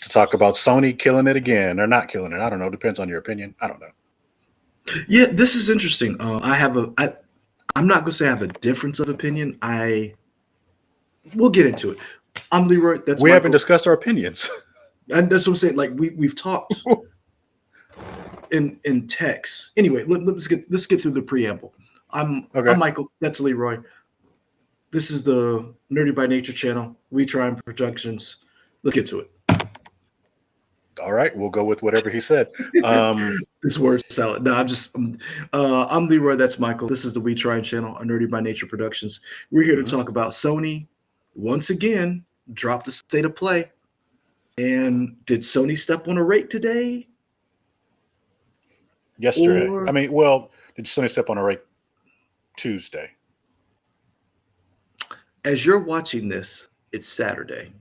to talk about Sony killing it again or not killing it. I don't know. Depends on your opinion. I don't know. Yeah, this is interesting. I'm not gonna say I have a difference of opinion. We'll get into it. I'm Leroy. That's We haven't Michael, discussed our opinions. and that's what I'm saying. Like we've talked in text. Anyway, let's get through the preamble. I'm Okay. Michael. That's Leroy. This is the Nerdy by Nature channel. We try and productions. Let's get to All right. We'll go with whatever he said. it. This word salad. No, I'm Leroy. That's Michael. This is the We Try channel, a Nerdy by Nature Productions. We're here to Mhm. talk about Sony once again dropped the state of play. And did Sony step on a rake today? Yesterday. I Or mean, well, did Sony step on a rake Tuesday? as you're watching this, it's Saturday.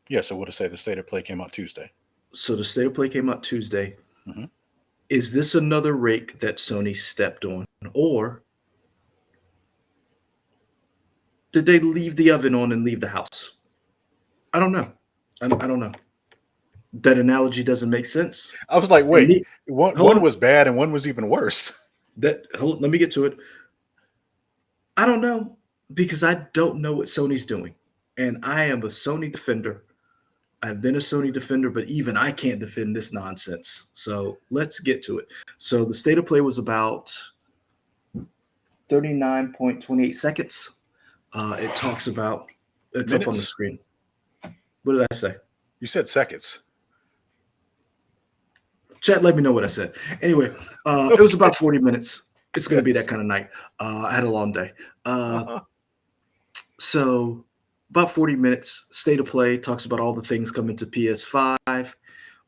Yeah. So we'll just say the state of play came out Tuesday. So the state of play came out Tuesday. Hmm. Is this another rake that Sony stepped on? Or did they leave the oven on and leave the house? I don't know. I don't know. That analogy doesn't make sense. I was like, And wait, me, hold one on. was bad and one was even worse. Let me get to it. I don't know because I don't know what Sony's doing. And I am a Sony defender. I've been a Sony defender, but even I can't defend this nonsense. So let's get to it. So the state of play was about 39.28 seconds. It talks about, it's up on the Minutes? screen. What did I say? You said seconds. Chat, let me know what I said. Anyway, it was about 40 minutes. It's going to be that kind of night. I had a long day. Uh-huh. So about 40 minutes. State of play talks about all the things coming to PS5,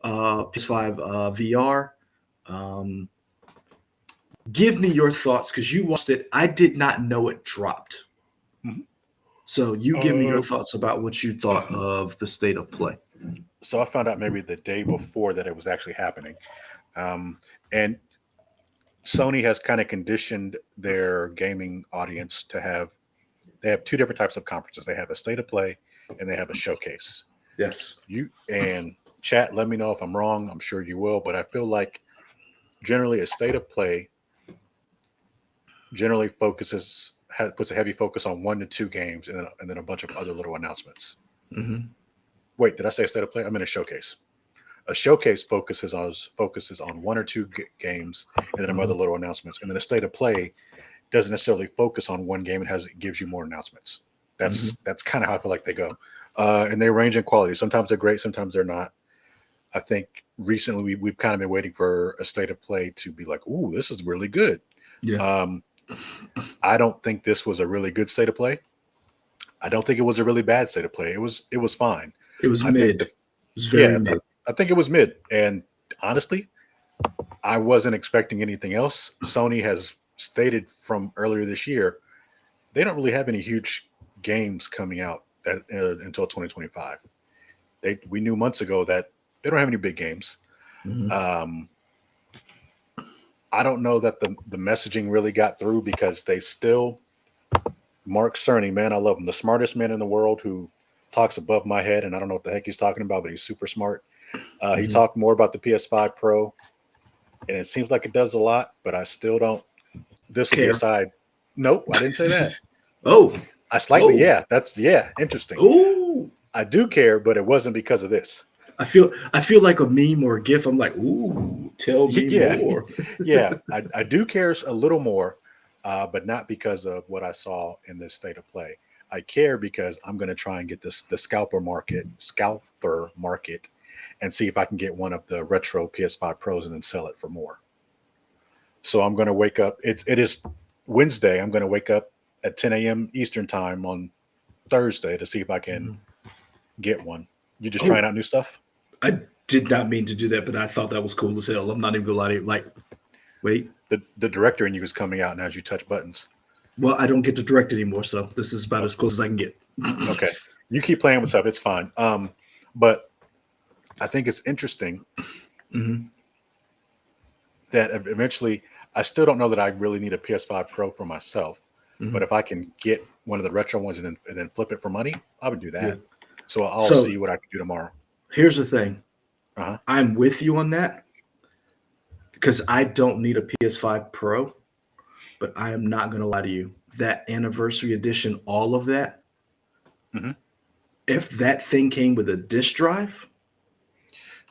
PS5 VR. Um, give me your thoughts because you watched it. I did not know it dropped. Mhm. So you give me your Uh, thoughts about what you thought of the state of play. so I found out maybe the day before that it was actually happening. And Sony has kind of conditioned their gaming audience to they have two different types of conferences. They have a state of play and they have a showcase. Yes. You and chat, let me know if I'm wrong. I'm sure you will, but I feel like generally a state of play generally puts a heavy focus on 1 to 2 games and then a bunch of other little announcements. Mm-hmm. Wait, did I say state of play? I'm in a showcase. A showcase focuses on 1 or 2 games and then Mm-hmm. other little announcements. And then a state of play doesn't necessarily focus on one game. It gives you more announcements. Mm-hmm. That's kind of how I feel like they go, and they range in quality. Sometimes they're great, sometimes they're not. I think recently we've kind of been waiting for a state of play to be like, ooh, this is really good. Yeah. Um, I don't think this was a really good state of play. I don't think it was a really bad state of play. It was fine. It was I think mid. the It was very yeah, mid. I think it was mid. And honestly, I wasn't expecting anything else. Sony has stated from earlier this year they don't really have any huge games coming out until 2025. We knew months ago that they don't have any big games. Mm-hmm. Um, I don't know that the messaging really got through because they still Mark Cerny, man, I love him, the smartest man in the world who talks above my head, and I don't know what the heck he's talking about, but he's super smart. He Mm-hmm. talked more about the PS5 Pro, and it seems like it does a lot, but I still don't. This will be a Care. side. Nope, I didn't say that. Oh, I slightly, oh, yeah, interesting. oh. I do care, but it wasn't because of this. I feel like a meme or a gif. I'm like, ooh, tell me Yeah, more. yeah, I do care a little more, but not because of what I saw in this state of play. I care because I'm going to try and get the scalper market, and see if I can get one of the retro PS5 Pros and then sell it for more. So I'm going to wake up. It is Wednesday. I'm going to wake up at 10 a.m. Eastern time on Thursday to see if I can Mhm. get one. You just Oh, trying out new stuff? I did not mean to do that, but I thought that was cool as hell. I'm not even gonna lie to you. Like, wait, The director in you is coming out now as you touch buttons. well, I don't get to direct anymore, so this is about Oh, as close as I can get. okay, you keep playing with stuff. It's fine. But I think it's interesting Hmm. that eventually, I still don't know that I really need a PS5 Pro for myself. But Hmm. if I can get one of the retro ones and then flip it for money, I would do Yeah. that. So I'll So see what I can do tomorrow. here's the thing. Uh-huh. I'm with you on that because I don't need a PS5 Pro, but I am not going to lie to you. That anniversary edition, all of that, Hmm. if that thing came with a disk drive,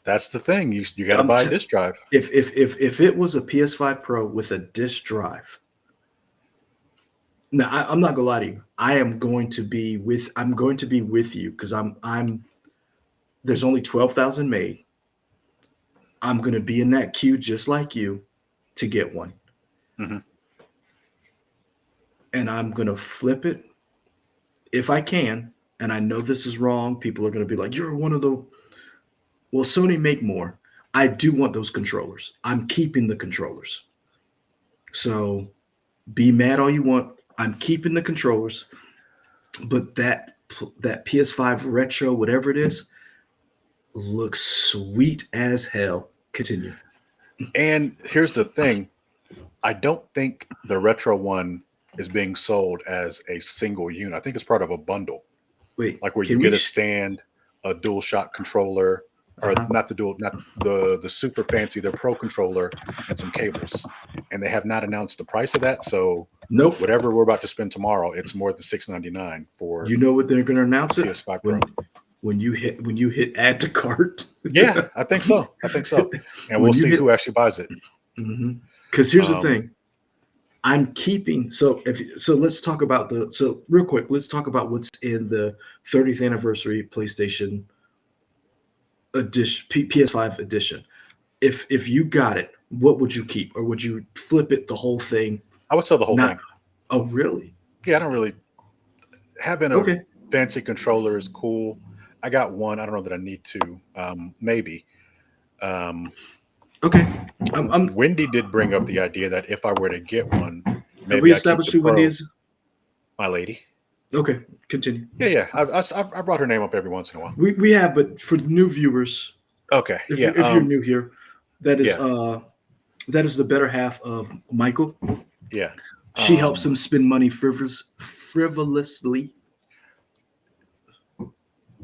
That's the thing. You got to I'm buy a t- disk drive. if it was a PS5 Pro with a disk drive, now I'm not gonna lie to you. I'm going to be with you because I'm. There's only 12,000 made. I'm gonna be in that queue just like you to get one, Hmm. and I'm gonna flip it if I can. And I know this is wrong. People are gonna be like, "You're one of the." Well, Sony make more. I do want those controllers. I'm keeping the controllers. So be mad all you want. I'm keeping the controllers, but that PS5 retro, whatever it is, looks sweet as hell. Continue. And here's the thing. I don't think the retro one is being sold as a single unit. I think it's part of a bundle, Wait, like where you can we? get a stand, a dual shock controller, or Uh-huh. not the super fancy, the pro controller, and some cables. And they have not announced the price of that. So Nope. whatever we're about to spend tomorrow, it's more than $699 for You know what they're gonna announce it PS5 Pro. when you hit add to cart. Yeah, I think so. I think so. And we'll When you see hit, who actually buys it. because here's the Um, thing. I'm keeping so let's talk about real quick, let's talk about what's in the 30th anniversary PlayStation edition, PS5 edition. If you got it, what would you keep, or would you flip it the whole thing? I would sell the whole Not thing. Oh really? Yeah, I don't really having a Okay. fancy controller is cool. I got one. I don't know that I need to. Maybe. Um, Okay. I'm Wendy did bring up the idea that if I were to get one, Have we maybe I keep established the who Wendy pro. is? My lady. Okay, continue. Yeah, yeah. I brought her name up every once in a while. We have, but for the new viewers, Okay. if Yeah. you're new here, that is Yeah. uh that is the better half of Michael. Yeah. She helps Um, him spend money frivolously.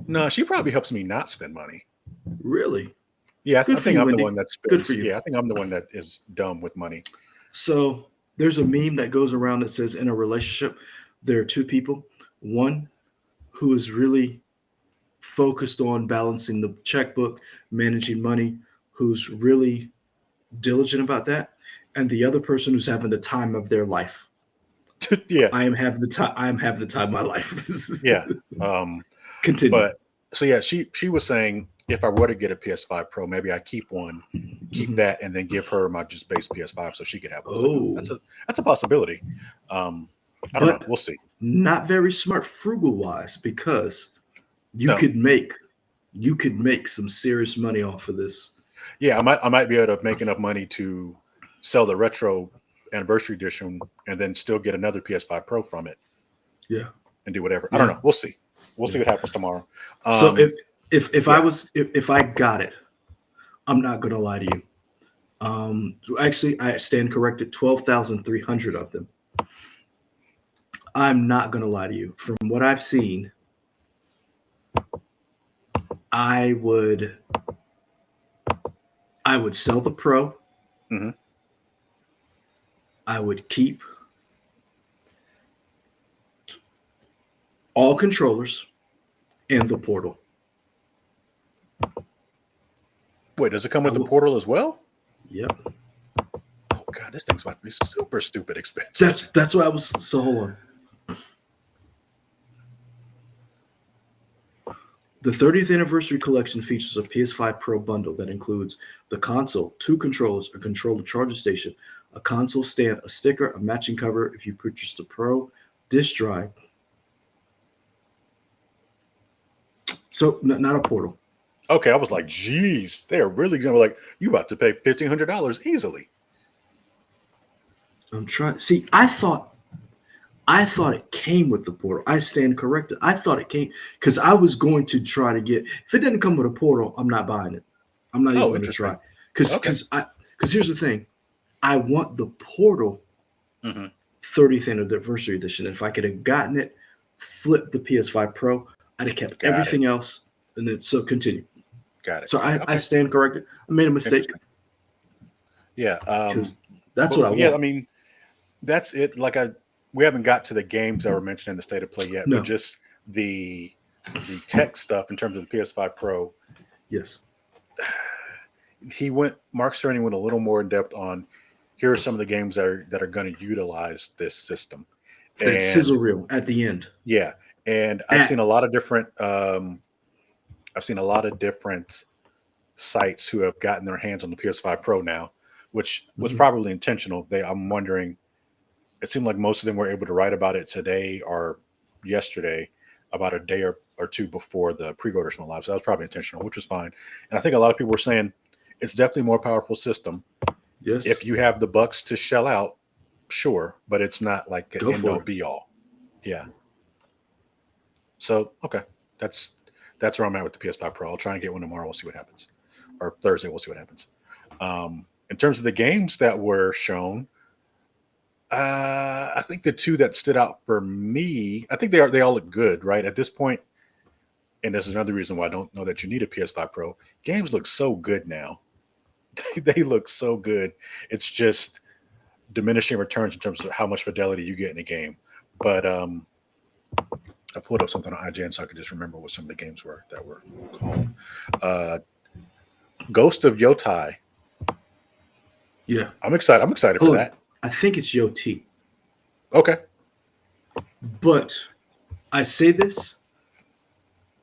no, she probably helps me not spend money. Really? Yeah, Good I for think you, I'm the Wendy. one that Good for spends. you. Yeah, I think I'm the one that is dumb with money. So there's a meme that goes around that says in a relationship, there are two people. One who is really focused on balancing the checkbook, managing money, who's really diligent about that, and the other person who's having the time of their life. Yeah. I am having the time. I am having the time of my life. Yeah. Um, Continue. but so yeah, she was saying if I were to get a PS5 Pro, maybe I keep one, keep Mhm. that, and then give her my just base PS5 so she could have one. I was like, oh, Oh, that's a possibility. Um, I don't know. but We'll see. not very smart frugal wise because you No, could make you could make some serious money off of this. yeah, I might be able to make enough money to sell the retro anniversary edition and then still get another PS5 Pro from it Yeah, and do whatever. I don't yeah, know. We'll see. We'll see yeah. what happens tomorrow. So Um, yeah. if I got it, I'm not gonna lie to you. Actually, I stand corrected. 12,300 of them. I'm not gonna lie to you. From what I've seen, I would I would sell the Pro. Hmm. I would keep all controllers and the portal. Wait, does it come I with the will. portal as well? Yep. Oh god, this thing's about to be super stupid expensive. That's what I was. So hold on. The 30th anniversary collection features a PS5 Pro bundle that includes the console, two controllers, a controller charger station, a console stand, a sticker, a matching cover if you purchase the Pro, disc drive. So not a portal. Okay, I was like, geez, they are really gonna be like, you about to pay $1,500 easily. I'm trying. See, I thought it came with the portal. I stand corrected. I thought it came because I was going to try to get. If it didn't come with a portal, I'm not buying it. I'm not even Oh, going to interesting. try. Because Okay. because here's the thing, I want the portal Hmm. 30th anniversary edition. If I could have gotten it, flipped the PS5 Pro, I'd have kept Got it. everything else, and then so continue. Got it. So Got it. I Okay. stand corrected. I made a mistake Interesting. Yeah. because that's what I But yeah, I want. mean, that's it. We haven't got to the games that were mentioned in the state of play yet, but No. just the tech stuff in terms of the PS5 Pro. Yes. Mark Cerny went a little more in depth on here are some of the games that are going to utilize this system, That sizzle and reel at the end. yeah, and I've seen At a lot of different sites who have gotten their hands on the PS5 Pro now, which was Mhm. probably intentional. I'm wondering. It seemed like most of them were able to write about it today or yesterday, about a day or two before the pre-orders went live. So that was probably intentional, which was fine. And I think a lot of people were saying it's definitely a more powerful system. Yes. If you have the bucks to shell out, sure, but it's not like an Go end all for it. be all. Yeah. So okay, that's that's where I'm at with the PS5 Pro. I'll try and get one tomorrow. We'll see what happens, or Thursday. We'll see what happens. In terms of the games that were shown, I think the two that stood out for me, I think they all look good, right? At this point, and this is another reason why I don't know that you need a PS5 Pro. Games look so good now. They look so good. It's just diminishing returns in terms of how much fidelity you get in a game. But I pulled up something on IGN so I could just remember what some of the games were that were called. Uh, Ghost of Yotai. Yeah. I'm excited. I'm excited for Hold on. that. I think it's Yoti. Okay. But I say this,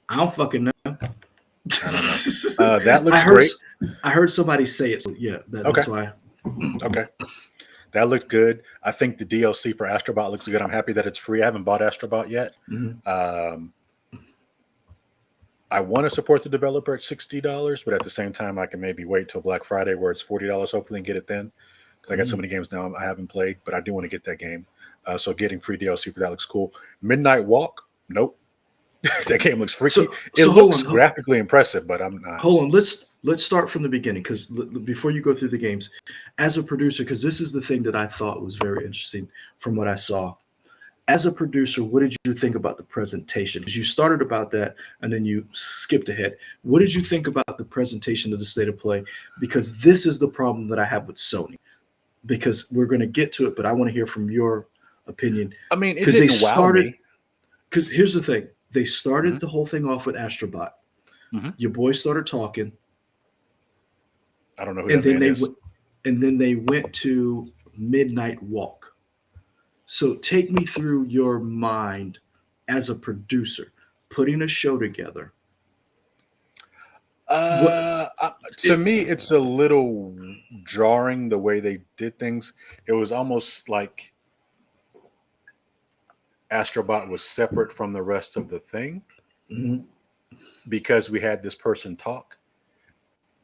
I don't fucking know. I don't know. That I looks heard great. I heard somebody say it. So yeah, Okay. that's why. Okay. That looked good. I think the DLC for Astrobot looks good. I'm happy that it's free. I haven't bought Astrobot yet. Mhm. I want to support the developer at $60, but at the same time, I can maybe wait till Black Friday where it's $40, hopefully, and get it then. Because I got so Mhm. many games now I haven't played, but I do want to get that game. So getting free DLC for that looks cool. Midnight Walk, nope. That game looks freaky. It So hold looks on, graphically impressive, but I'm not. hold on. Let's start from the beginning because before you go through the games, as a producer, because this is the thing that I thought was very interesting from what I saw. As a producer, what did you think about the presentation? Because you started about that and then you skipped ahead. What did you think about the presentation of the state of play? Because this is the problem that I have with Sony. Because we're going to get to it, but I want to hear from your opinion. I mean, it Because they didn't wow started. me. Because here's the thing: they started Hmm. the whole thing off with Astrobot. Hmm. Your boys started talking, I don't know who and that then man they is. went, and then they went to Midnight Walk. So take me through your mind as a producer, putting a show together. What To it? me, it's a little jarring the way they did things. It was almost like Astrobot was separate from the rest of the thing Mhm. because we had this person talk.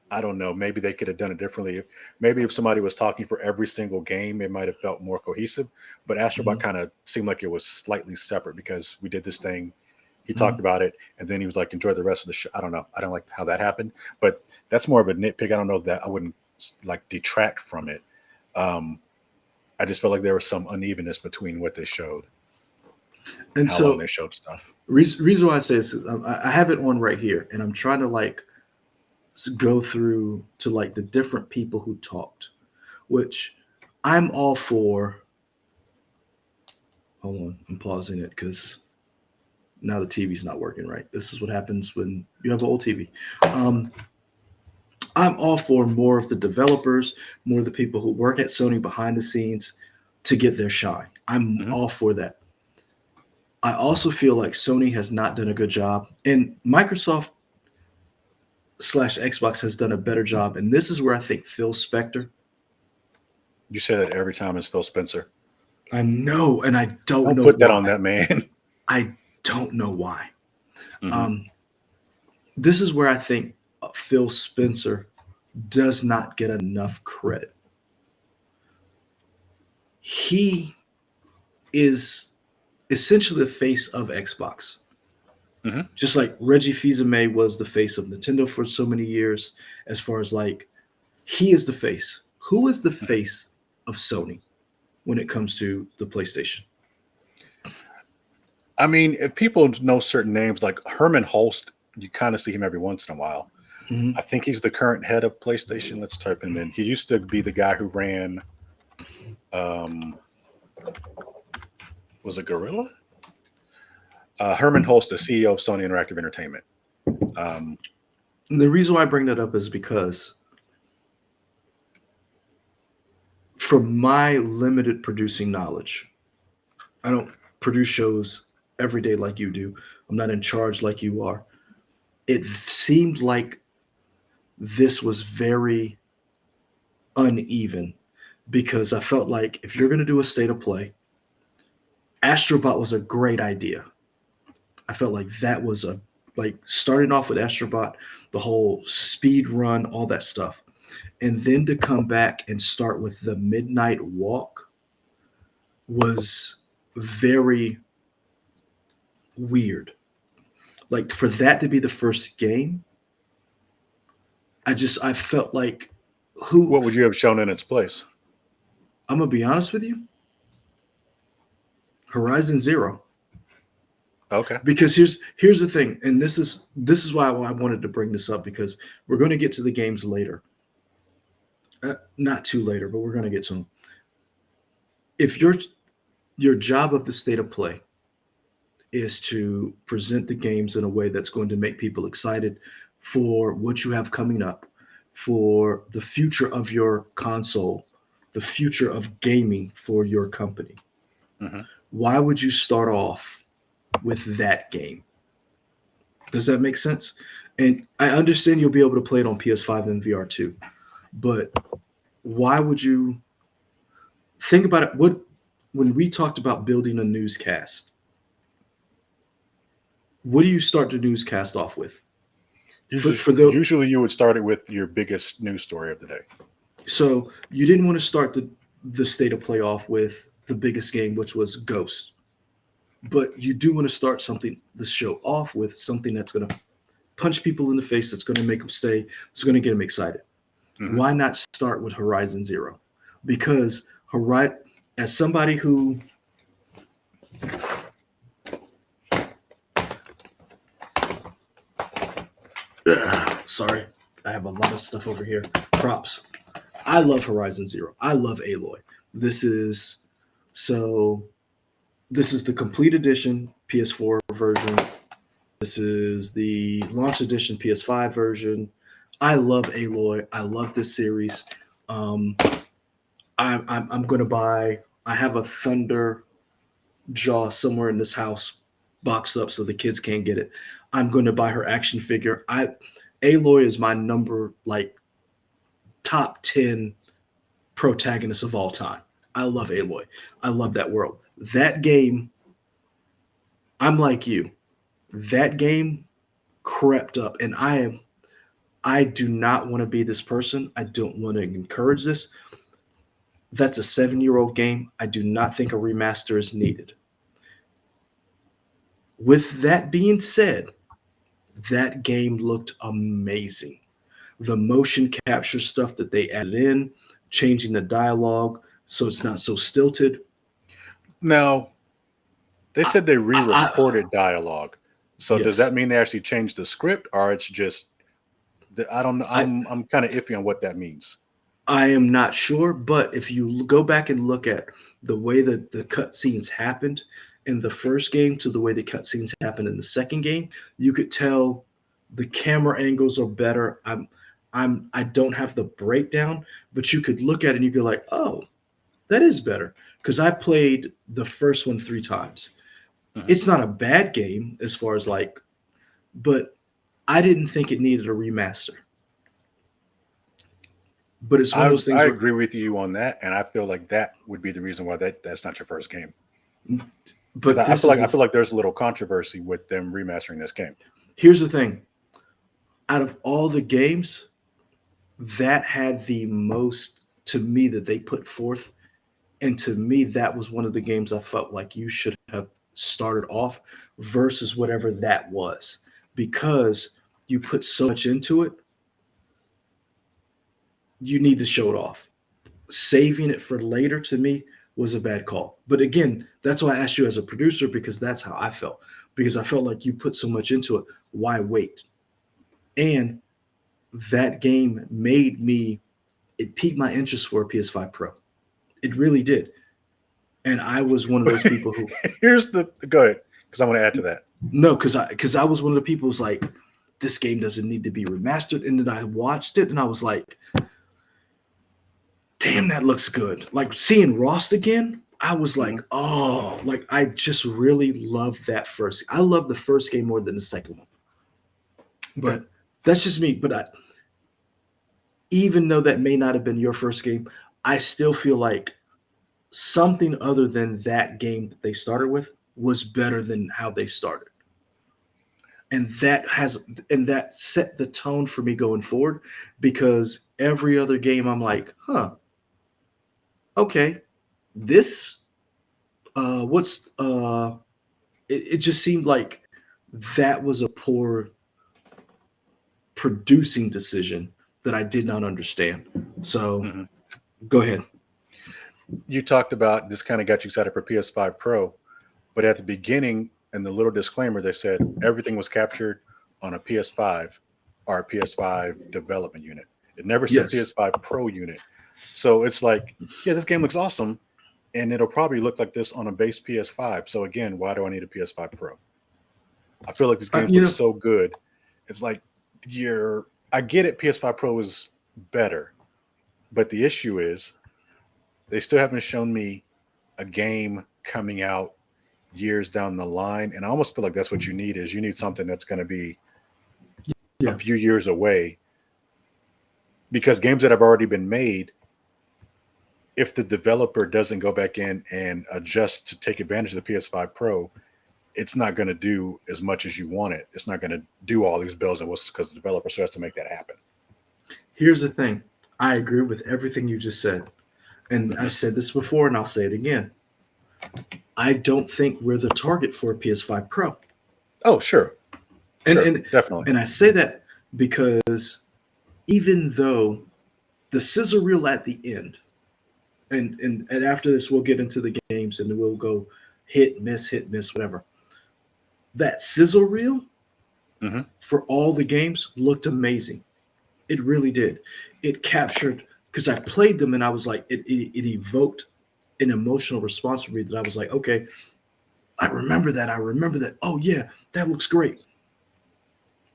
I don't know. Maybe they could have done it differently. Maybe if somebody was talking for every single game, it might have felt more cohesive. But Astrobot Mhm. kind of seemed like it was slightly separate because we did this thing. He talked Mhm. about it, and then he was like, "Enjoy the rest of the show." I don't know. I don't like how that happened, but that's more of a nitpick. I don't know that I wouldn't like detract from it. Um, I just felt like there was some unevenness between what they showed and And how long so, they showed stuff. reason why I say this is I have it on right here, and I'm trying to like go through to like the different people who talked, which I'm all for. Hold on, I'm pausing it because now the TV's not working right. This is what happens when you have an old TV. Um, I'm all for more of the developers, more of the people who work at Sony behind the scenes to get their shine. I'm Hmm. all for that. I also feel like Sony has not done a good job, and Microsoft slash Xbox has done a better job. And this is where I think Phil Spector. You say that every time it's Phil Spencer. I know, and I don't Don't know put that on why. that man. I don't know why. Hmm. Um, this is where I think Phil Spencer does not get enough credit. He is essentially the face of Xbox. Hmm. Just like Reggie Fils-Aimé was the face of Nintendo for so many years, as far as like he is the face. Who is the face of Sony when it comes to the PlayStation? I mean, if people know certain names like Herman Holst, you kind of see him every once in a while. Mhm. I think he's the current head of PlayStation. Let's type him in. He used to be the guy who ran, um, was it Gorilla? Herman Holst, the CEO of Sony Interactive Entertainment. Um, And the reason why I bring that up is because, from my limited producing knowledge, I don't produce shows every day like you do. I'm not in charge like you are. It seemed like this was very uneven because I felt like if you're going to do a state of play, Astrobot was a great idea. I felt like that was a like starting off with Astrobot, the whole speed run, all that stuff. And then to come back and start with the midnight walk was very weird. Like for that to be the first game, I felt like who what would you have shown in its place? I'm gonna be honest with you, Horizon Zero. Okay. Because here's the thing, and this is why I wanted to bring this up because we're going to get to the games later, not too later, but we're going to get to them. If your job of the state of play is to present the games in a way that's going to make people excited for what you have coming up, for the future of your console, the future of gaming for your company, Hmm. why would you start off with that game? Does that make sense? And I understand you'll be able to play it on PS5 and VR too, but why would you think about it? What when we talked about building a newscast, what do you start the newscast off with? Usually, For the usually you would start it with your biggest news story of the day. So you didn't want to start the state of play off with the biggest game, which was Ghost, but you do want to start something the show off with something that's going to punch people in the face, that's going to make them stay, it's going to get them excited. Hmm. Why not start with Horizon Zero? Because as somebody who sorry, I have a lot of stuff over here. Props. I love Horizon Zero. I love Aloy. This is so this is the complete edition PS4 version. This is the launch edition PS5 version. I love Aloy. I love this series. Um, I'm going to buy. I have a Thunder Jaw somewhere in this house boxed up so the kids can't get it. I'm going to buy her action figure. Aloy is my number like top 10 protagonist of all time. I love Aloy. I love that world. That game, I'm like you. That game crept up, and I do not want to be this person. I don't want to encourage this. That's a 7-year-old game. I do not think a remaster is needed. With that being said, that game looked amazing. The motion capture stuff that they added in, changing the dialogue so it's not so stilted. Now, they I, said they I, re-recorded dialogue. So does yes, that mean they actually changed the script, or it's just I don't know. I I'm kind of iffy on what that means. I am not sure, but if you go back and look at the way that the cutscenes happened in the first game to the way the cutscenes happened in the second game, you could tell the camera angles are better. I don't have the breakdown, but you could look at it and you go like, oh, that is better. Because I played the first one 3 times. Mhm. It's not a bad game as far as like, but I didn't think it needed a remaster. But it's one of those I things where, agree with you on that, and I feel like that would be the reason why that's not your first game. Because but this is I the feel like there's a little controversy with them remastering this game. here's the thing. Out of all the games, that had the most to me that they put forth. And to me, that was one of the games I felt like you should have started off versus whatever that was. Because you put so much into it, you need to show it off. Saving it for later to me was a bad call. But again, that's why I asked you as a producer because that's how I felt. Because I felt like you put so much into it. Why wait? And that game made me, it piqued my interest for a PS5 Pro. It really did. And I was one of those people who, Here's the go ahead, because I want to add to that. no, because I was one of the people who's like, this game doesn't need to be remastered. And then I watched it and I was like, damn, that looks good. Like seeing Rost again, I was like, oh, like I just really love that first. I love the first game more than the second one. But that's just me. But even though that may not have been your first game, I still feel like something other than that game that they started with was better than how they started. And that set the tone for me going forward, because every other game I'm like, huh, okay, this it just seemed like that was a poor producing decision that I did not understand. So go ahead. You talked about this kind of got you excited for PS5 Pro, but at the beginning, in the little disclaimer, they said everything was captured on a PS5 or a PS5 development unit. It never said Yes. PS5 Pro unit. So it's like, yeah, this game looks awesome, and it'll probably look like this on a base PS5. So again, why do I need a PS5 Pro? I feel like these games look so good. It's like I get it, PS5 Pro is better, but the issue is they still haven't shown me a game coming out years down the line. And I almost feel like that's what you need is you need something that's going to be a few years away, because games that have already been made, if the developer doesn't go back in and adjust to take advantage of the PS5 Pro, it's not going to do as much as you want it. It's not going to do all these bells and whistles because the developer still has to make that happen. Here's the thing. I agree with everything you just said. And I said this before and I'll say it again. I don't think we're the target for a PS5 Pro. Oh, sure. And Definitely. And I say that because even though the scissor reel at the end, and after this we'll get into the games and we'll go hit, miss, whatever. That sizzle reel for all the games looked amazing. It really did. It captured, because I played them and I was like, it evoked an emotional response from me that I was like, okay, I remember that. Oh yeah, that looks great.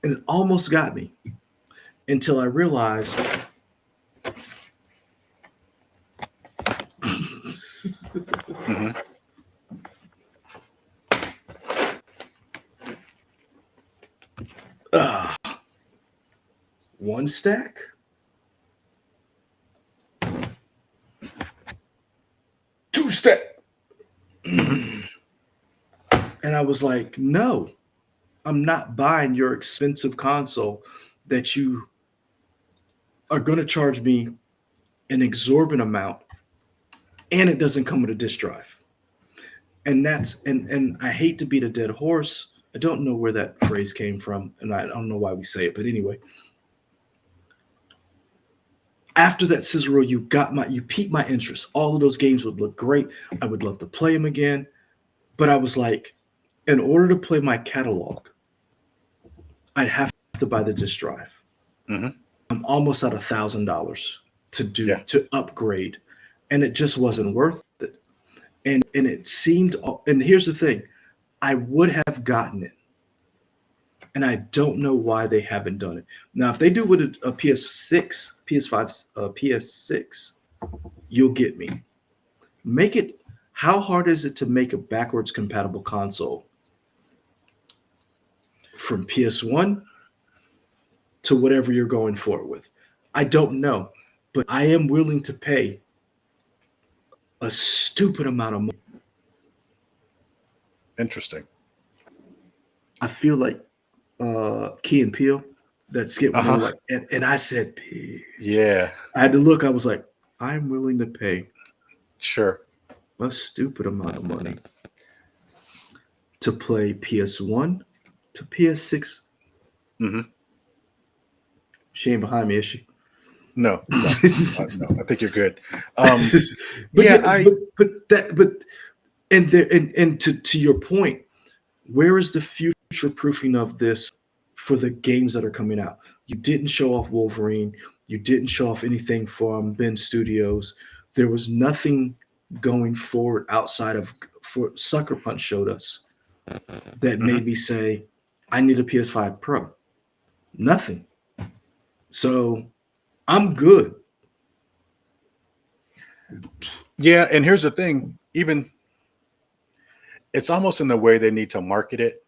And it almost got me until I realized one stack, two stack. And I was like, no, I'm not buying your expensive console that you are going to charge me an exorbitant amount, and it doesn't come with a disk drive. And and I hate to beat a dead horse. I don't know where that phrase came from, and I don't know why we say it, but anyway. After that scissor reel, you piqued my interest. All of those games would look great. I would love to play them again. But I was like, in order to play my catalog, I'd have to buy the disk drive. I'm almost at $1,000 to upgrade, and it just wasn't worth it. And it seemed. And here's the thing, I would have gotten it, and I don't know why they haven't done it. Now, if they do with a PS6, PS5, PS6, you'll get me. Make it. How hard is it to make a backwards compatible console from PS1 to whatever you're going for it with? I don't know, but I am willing to pay a stupid amount of money. Interesting. I feel like Key and Peele, that skit when they were like, and I said, yeah. I had to look. I was like, I'm willing to pay a stupid amount of money to play PS1 to PS6. She ain't behind me, is she? No, no, I think you're good. To your point, where is the future proofing of this for the games that are coming out? You didn't show off Wolverine. You didn't show off anything from Ben Studios. There was nothing going forward outside of for Sucker Punch showed us that Hmm. made me say, I need a PS5 Pro. Nothing. So I'm good. Yeah, and here's the thing. Even it's almost in the way they need to market it.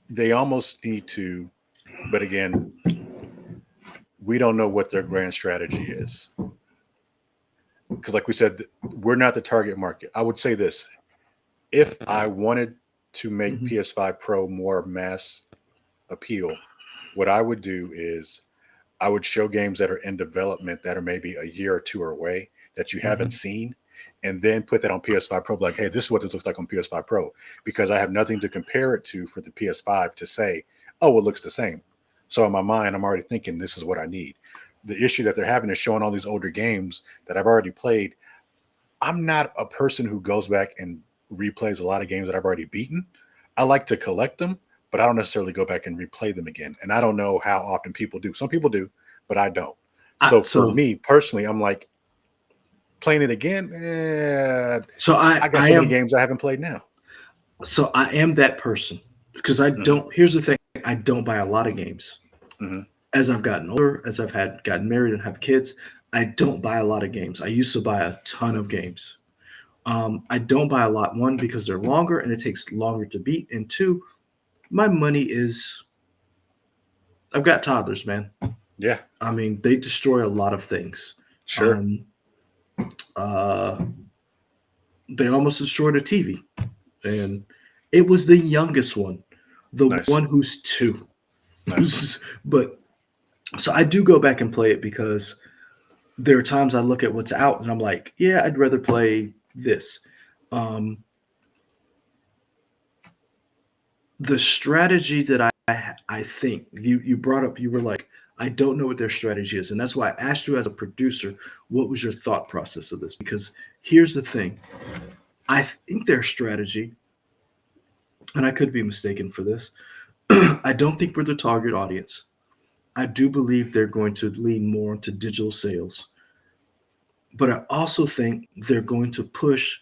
They almost need to, but again, we don't know what their grand strategy is. Because, like we said, we're not the target market. I would say this: if I wanted to make Mhm. PS5 Pro more mass appeal, what I would do is I would show games that are in development that are maybe a year or two away that you haven't Mhm. seen, and then put that on PS5 Pro. Like, hey, this is what this looks like on PS5 Pro, because I have nothing to compare it to for the PS5 to say, oh, it looks the same. So in my mind, I'm already thinking this is what I need. The issue that they're having is showing all these older games that I've already played. I'm not a person who goes back and replays a lot of games that I've already beaten. I like to collect them, but I don't necessarily go back and replay them again. And I don't know how often people do. Some people do, but I don't. I, So for so me personally, I'm like playing it again. so I got I so many am games I haven't played now. I am that person because I Hmm. don't. Here's the thing: I don't buy a lot of games. Hmm. As I've gotten older, as I've had gotten married and have kids, I don't buy a lot of games. I used to buy a ton of games. I don't buy a lot. One, because they're longer and it takes longer to beat, and two, my money is. I've got toddlers, man. Yeah, I mean, they destroy a lot of things. sure. Um, uh, they almost destroyed a TV, and it was the youngest one, the Nice. one who's two. Nice. But so I do go back and play it because there are times I look at what's out and I'm like, yeah, I'd rather play this. Um, the strategy that I think you brought up, you were like, I don't know what their strategy is, and that's why I asked you as a producer, what was your thought process of this? Because here's the thing, I think their strategy, and I could be mistaken for this, I don't think we're the target audience. I do believe they're going to lean more into digital sales, but I also think they're going to push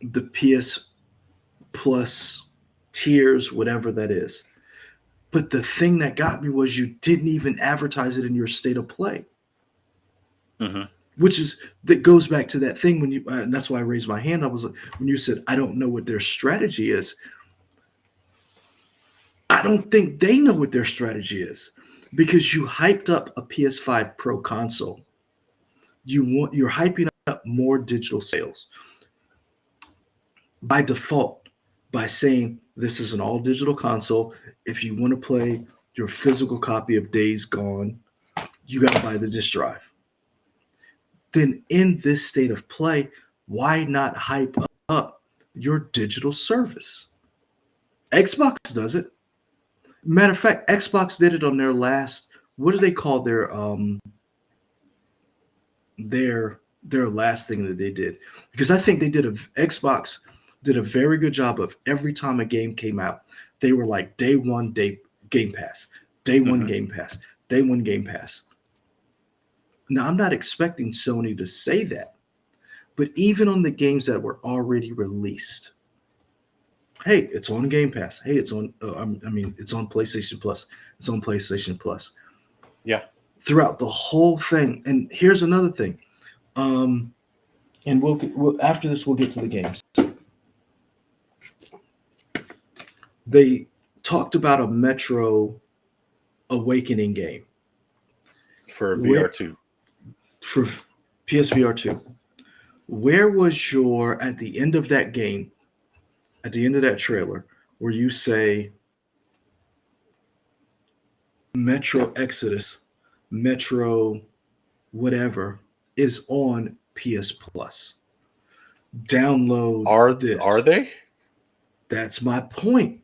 the PS Plus tiers, whatever that is. But the thing that got me was you didn't even advertise it in your state of play, Hmm. which is that goes back to that thing when you, and that's why I raised my hand. I was like, when you said, I don't know what their strategy is, I don't think they know what their strategy is because you hyped up a PS5 Pro console. You're hyping up more digital sales by default by saying this is an all digital console. If you want to play your physical copy of Days Gone, you got to buy the disc drive. Then in this state of play, why not hype up your digital service? Xbox does it. Matter of fact, Xbox did it on their last. What do they call their last thing that they did? Because I think they did a Xbox did a very good job of every time a game came out, they were like day one, day Game Pass, day one Hmm. Game Pass, day one Game Pass. Now I'm not expecting Sony to say that, but even on the games that were already released, hey, it's on Game Pass. Hey, it's on. I mean, it's on PlayStation Plus. It's on PlayStation Plus Yeah. throughout the whole thing. And here's another thing. Um, and we'll after this we'll get to the games. They talked about a Metro Awakening game For where VR2. for PSVR 2. Where was your at the end of that game, at the end of that trailer, where you say Metro Exodus, Metro whatever is on PS Plus? Download Are this. they? That's my point.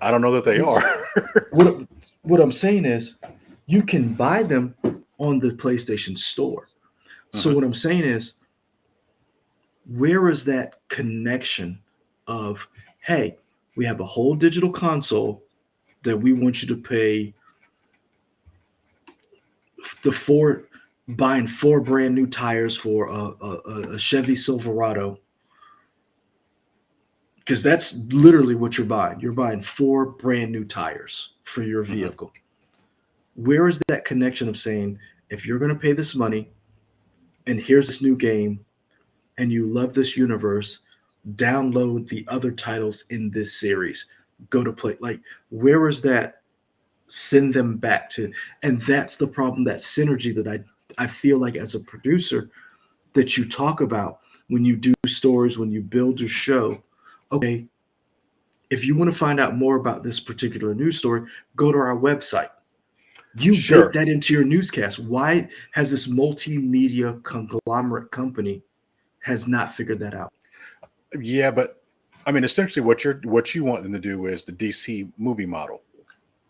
I don't know that they are. What what I'm saying is, you can buy them on the PlayStation Store. So Hmm. what I'm saying is, where is that connection of, hey, we have a whole digital console that we want you to pay the four buying 4 brand new tires for a Chevy Silverado, because that's literally what you're buying. You're buying 4 brand new tires for your vehicle. Where is that connection of saying, if you're going to pay this money and here's this new game and you love this universe, download the other titles in this series, go to play? Like, where is that send them back to? And that's the problem, that synergy that I feel like as a producer that you talk about when you do stories, when you build your show. Okay, if you want to find out more about this particular news story, go to our website. You bake that into your newscast. Why has this multimedia conglomerate company has not figured that out? Yeah, but I mean, essentially, what you want them to do is the DC movie model,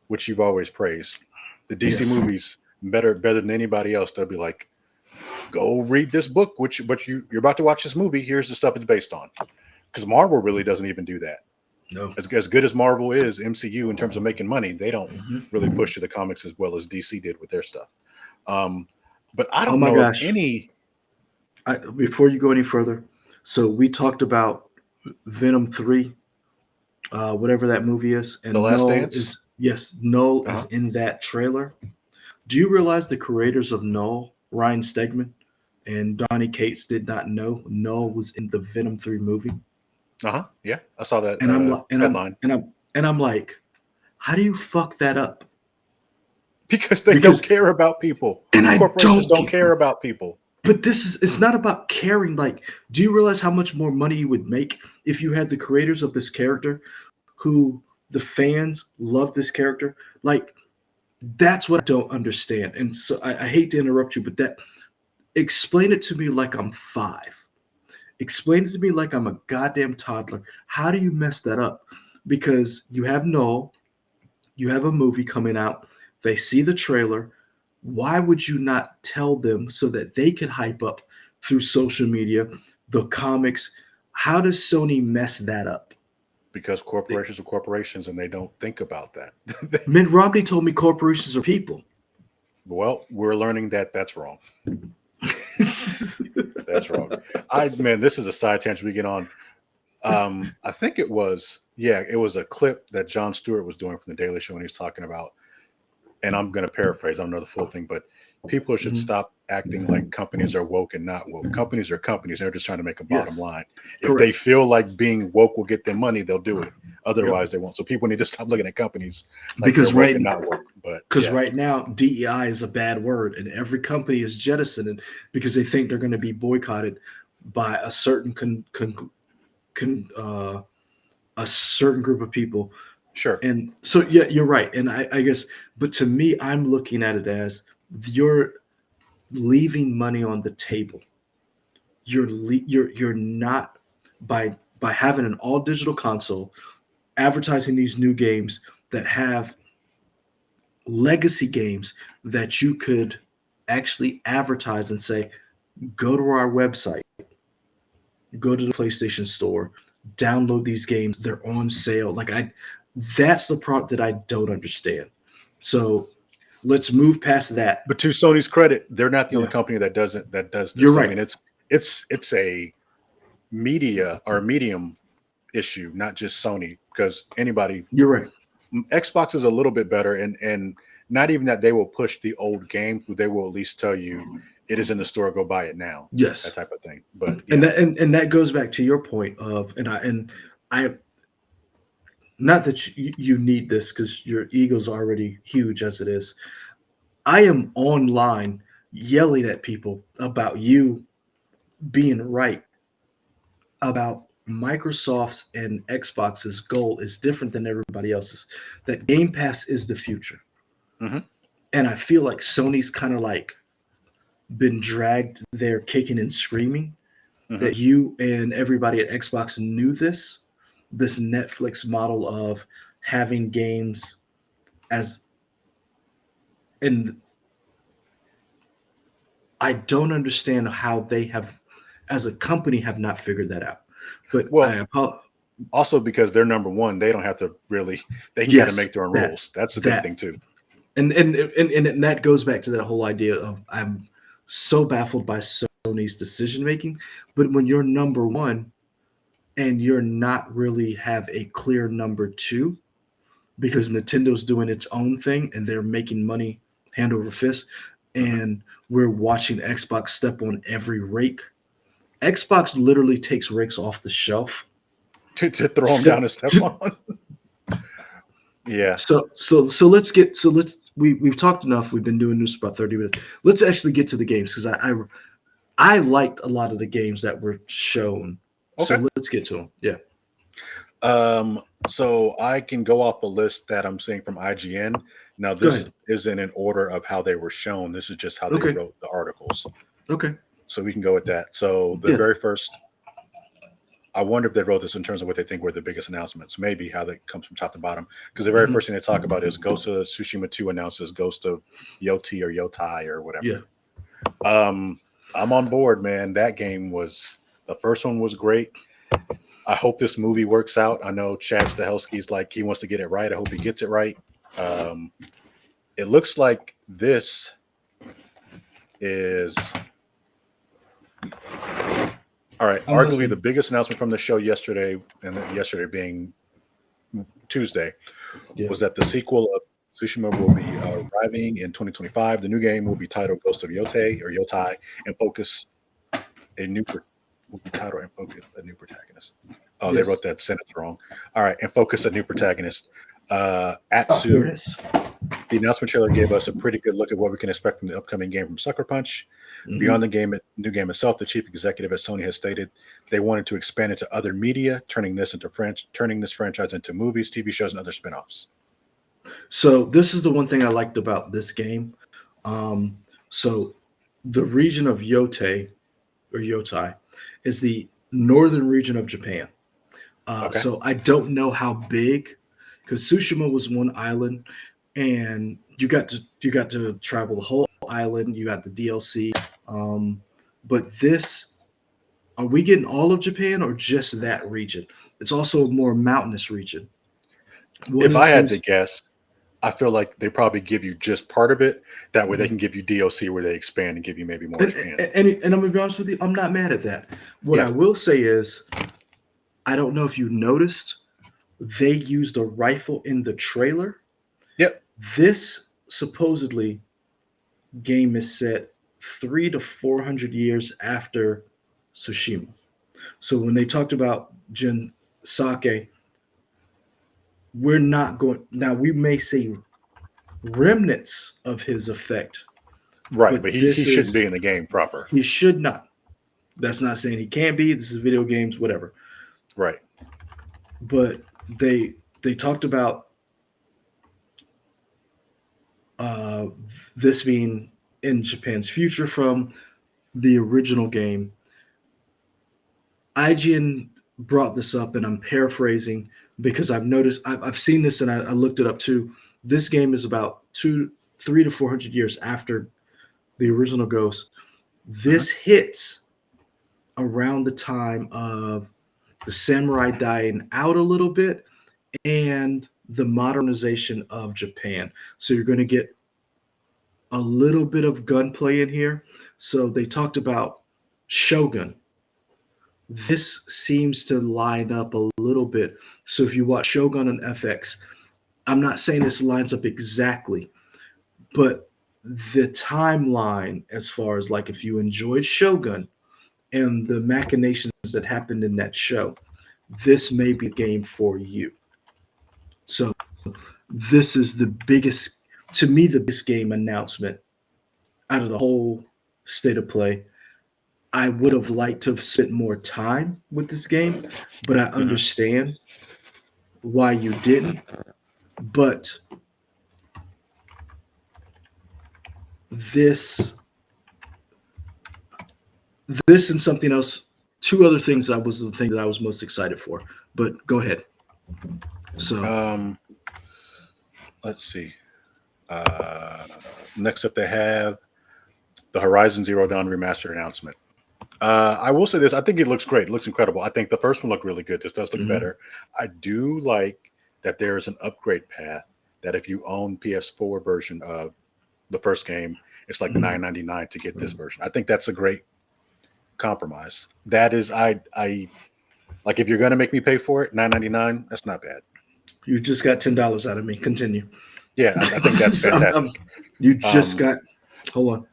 which you've always praised. The DC movies better than anybody else. They'll be like, go read this book, but you're about to watch this movie. Here's the stuff it's based on. Because Marvel really doesn't even do that. No. As good as Marvel is, MCU, in terms of making money, they don't really push to the comics as well as DC did with their stuff. But I don't know of any. Before you go any further, so we talked about Venom 3, whatever that movie is. And The Last Dance? Null is in that trailer. Do you realize the creators of Null, Ryan Stegman and Donny Cates, did not know Null was in the Venom 3 movie? Yeah, I saw that headline. I'm like, how do you fuck that up? Because they don't care about people. And corporations don't care about people. But it's not about caring. Like, do you realize how much more money you would make if you had the creators of this character who the fans love this character? Like, that's what I don't understand. And so I hate to interrupt you, but explain it to me like I'm 5. Explain it to me like I'm a goddamn toddler. How do you mess that up? Because you have Null, you have a movie coming out, they see the trailer. Why would you not tell them so that they could hype up through social media, the comics? How does Sony mess that up? Because corporations are corporations and they don't think about that. Mitt Romney told me corporations are people. Well, we're learning that that's wrong. That's wrong. This is a side tangent we get on. I think it was a clip that Jon Stewart was doing from the Daily Show, and he's talking about, and I'm going to paraphrase, I don't know the full thing, but people should stop acting like companies are woke and not woke. Companies are companies. They're just trying to make a bottom line. If they feel like being woke will get them money, they'll do it. Otherwise, they won't. So people need to stop looking at companies like because they're woke and not woke. Because right now, DEI is a bad word, and every company is jettisoned because they think they're going to be boycotted by a certain a certain group of people. Sure. And so, yeah, you're right. And I guess, but to me, I'm looking at it as you're leaving money on the table. You're not by having an all digital console, advertising these new games that have legacy games that you could actually advertise and say, go to our website, go to the PlayStation Store, download these games. They're on sale. That's the part that I don't understand. So let's move past that. But to Sony's credit, they're not the only company that does this. You're right. I mean, it's a media or medium issue, not just Sony, because anybody. You're right. Xbox is a little bit better, and not even that they will push the old game, but they will at least tell you it is in the store, go buy it now. Yes, that type of thing. But and that goes back to your point of I not that you need this because your ego's already huge as it is. I am online yelling at people about you being right about Microsoft's and Xbox's goal is different than everybody else's. That Game Pass is the future. Mm-hmm. And I feel like Sony's kind of like been dragged there kicking and screaming. Mm-hmm. That you and everybody at Xbox knew this Netflix model of having games and I don't understand how they have, as a company, have not figured that out. But also because they're number one, they don't have to really. They got to make their own rules. That's a big thing too. And that goes back to that whole idea of I'm so baffled by Sony's decision making. But when you're number one and you're not really have a clear number two, because Nintendo's doing its own thing and they're making money hand over fist, Mhm. and we're watching Xbox step on every rake. Xbox literally takes rakes off the shelf. To throw them Sit, down and step on. Yeah. so we've talked enough. We've been doing this about 30 minutes. Let's actually get to the games because I liked a lot of the games that were shown. Okay. So let's get to them. Yeah. So I can go off a list that I'm seeing from IGN. Now, Go this ahead. isn't in order of how they were shown. This is just how they Okay. wrote the articles. Okay. So we can go with that. So the Yeah. very first, I wonder if they wrote this in terms of what they think were the biggest announcements. Maybe how that comes from top to bottom. Because the very Mhm. first thing they talk about is Ghost of Tsushima 2 announces Ghost of Yoti or Yotai or whatever. Yeah. I'm on board, man. That game was the first one was great. I hope this movie works out. I know Chad Stahelski's like he wants to get it right. I hope he gets it right. Um, it looks like this is all right. I'm Arguably listening. the biggest announcement from the show yesterday, and yesterday being Tuesday, Yeah. was that the sequel of Tsushima will be arriving in 2025. The new game will be titled Ghost of Yote or Yotai, and focus a new will be titled and focus a new protagonist. Oh, they Yes. wrote that sentence wrong. All right, and focus a new protagonist. Oh, here Atsu, it is. the announcement trailer gave us a pretty good look at what we can expect from the upcoming game from Sucker Punch. Mhm. Beyond the new game itself, the chief executive at Sony has stated they wanted to expand into other media, turning this franchise into movies, TV shows, and other spin-offs. So this is the one thing I liked about this game. Um, so the region of Yote or Yotai is the northern region of Japan. Okay. So I don't know how big, because Tsushima was one island, and you got to travel the whole island. You got the DLC, um, but this are we getting all of Japan or just that region? It's also a more mountainous region. One If of the I had to things, guess, I feel like they probably give you just part of it. That way they Mhm. can give you DLC where they expand and give you maybe more and, Japan. and I'm gonna be honest with you, I'm not mad at that. What Yeah. I will say is, I don't know if you noticed, they used a rifle in the trailer. Yep. This supposedly game is set 300 to 400 years after Tsushima. So when they talked about Jin Sake, we're not going now. We may see remnants of his effect, Right. but But he this shouldn't is be in the game proper. he should not. That's not saying he can't be. This is video games, whatever. Right. But they talked about uh, this being in Japan's future from the original game. IGN brought this up, and I'm paraphrasing because I've noticed I've seen this and I looked it up too. This game is about 300 to 400 years after the original Ghost. Mhm. This hits around the time of the samurai dying out a little bit and the modernization of Japan. So you're going to get a little bit of gunplay in here. So they talked about Shogun. This seems to line up a little bit. So if you watch Shogun on FX, I'm not saying this lines up exactly, but the timeline, as far as like if you enjoyed Shogun and the machinations that happened in that show, this may be a game for you. So this is the biggest, to me, the biggest game announcement out of the whole state of play. I would have liked to have spent more time with this game, but I Mhm. understand why you didn't. But this, this and something else, two other things that was the thing that I was most excited for. But go ahead. So Um, let's see. Uh, next up, they have the Horizon Zero Dawn remastered announcement. I will say this: I think it looks great. It looks incredible. I think the first one looked really good. This does look mhm. better. I do like that there is an upgrade path that if you own PS4 version of the first game, it's like $9.99 to get this version. I think that's a great compromise. That is, I like if you're gonna make me pay for it, $9.99. That's not bad. You just got $10 out of me. Continue. Yeah, I think that's fantastic. You just Um, got. Hold on.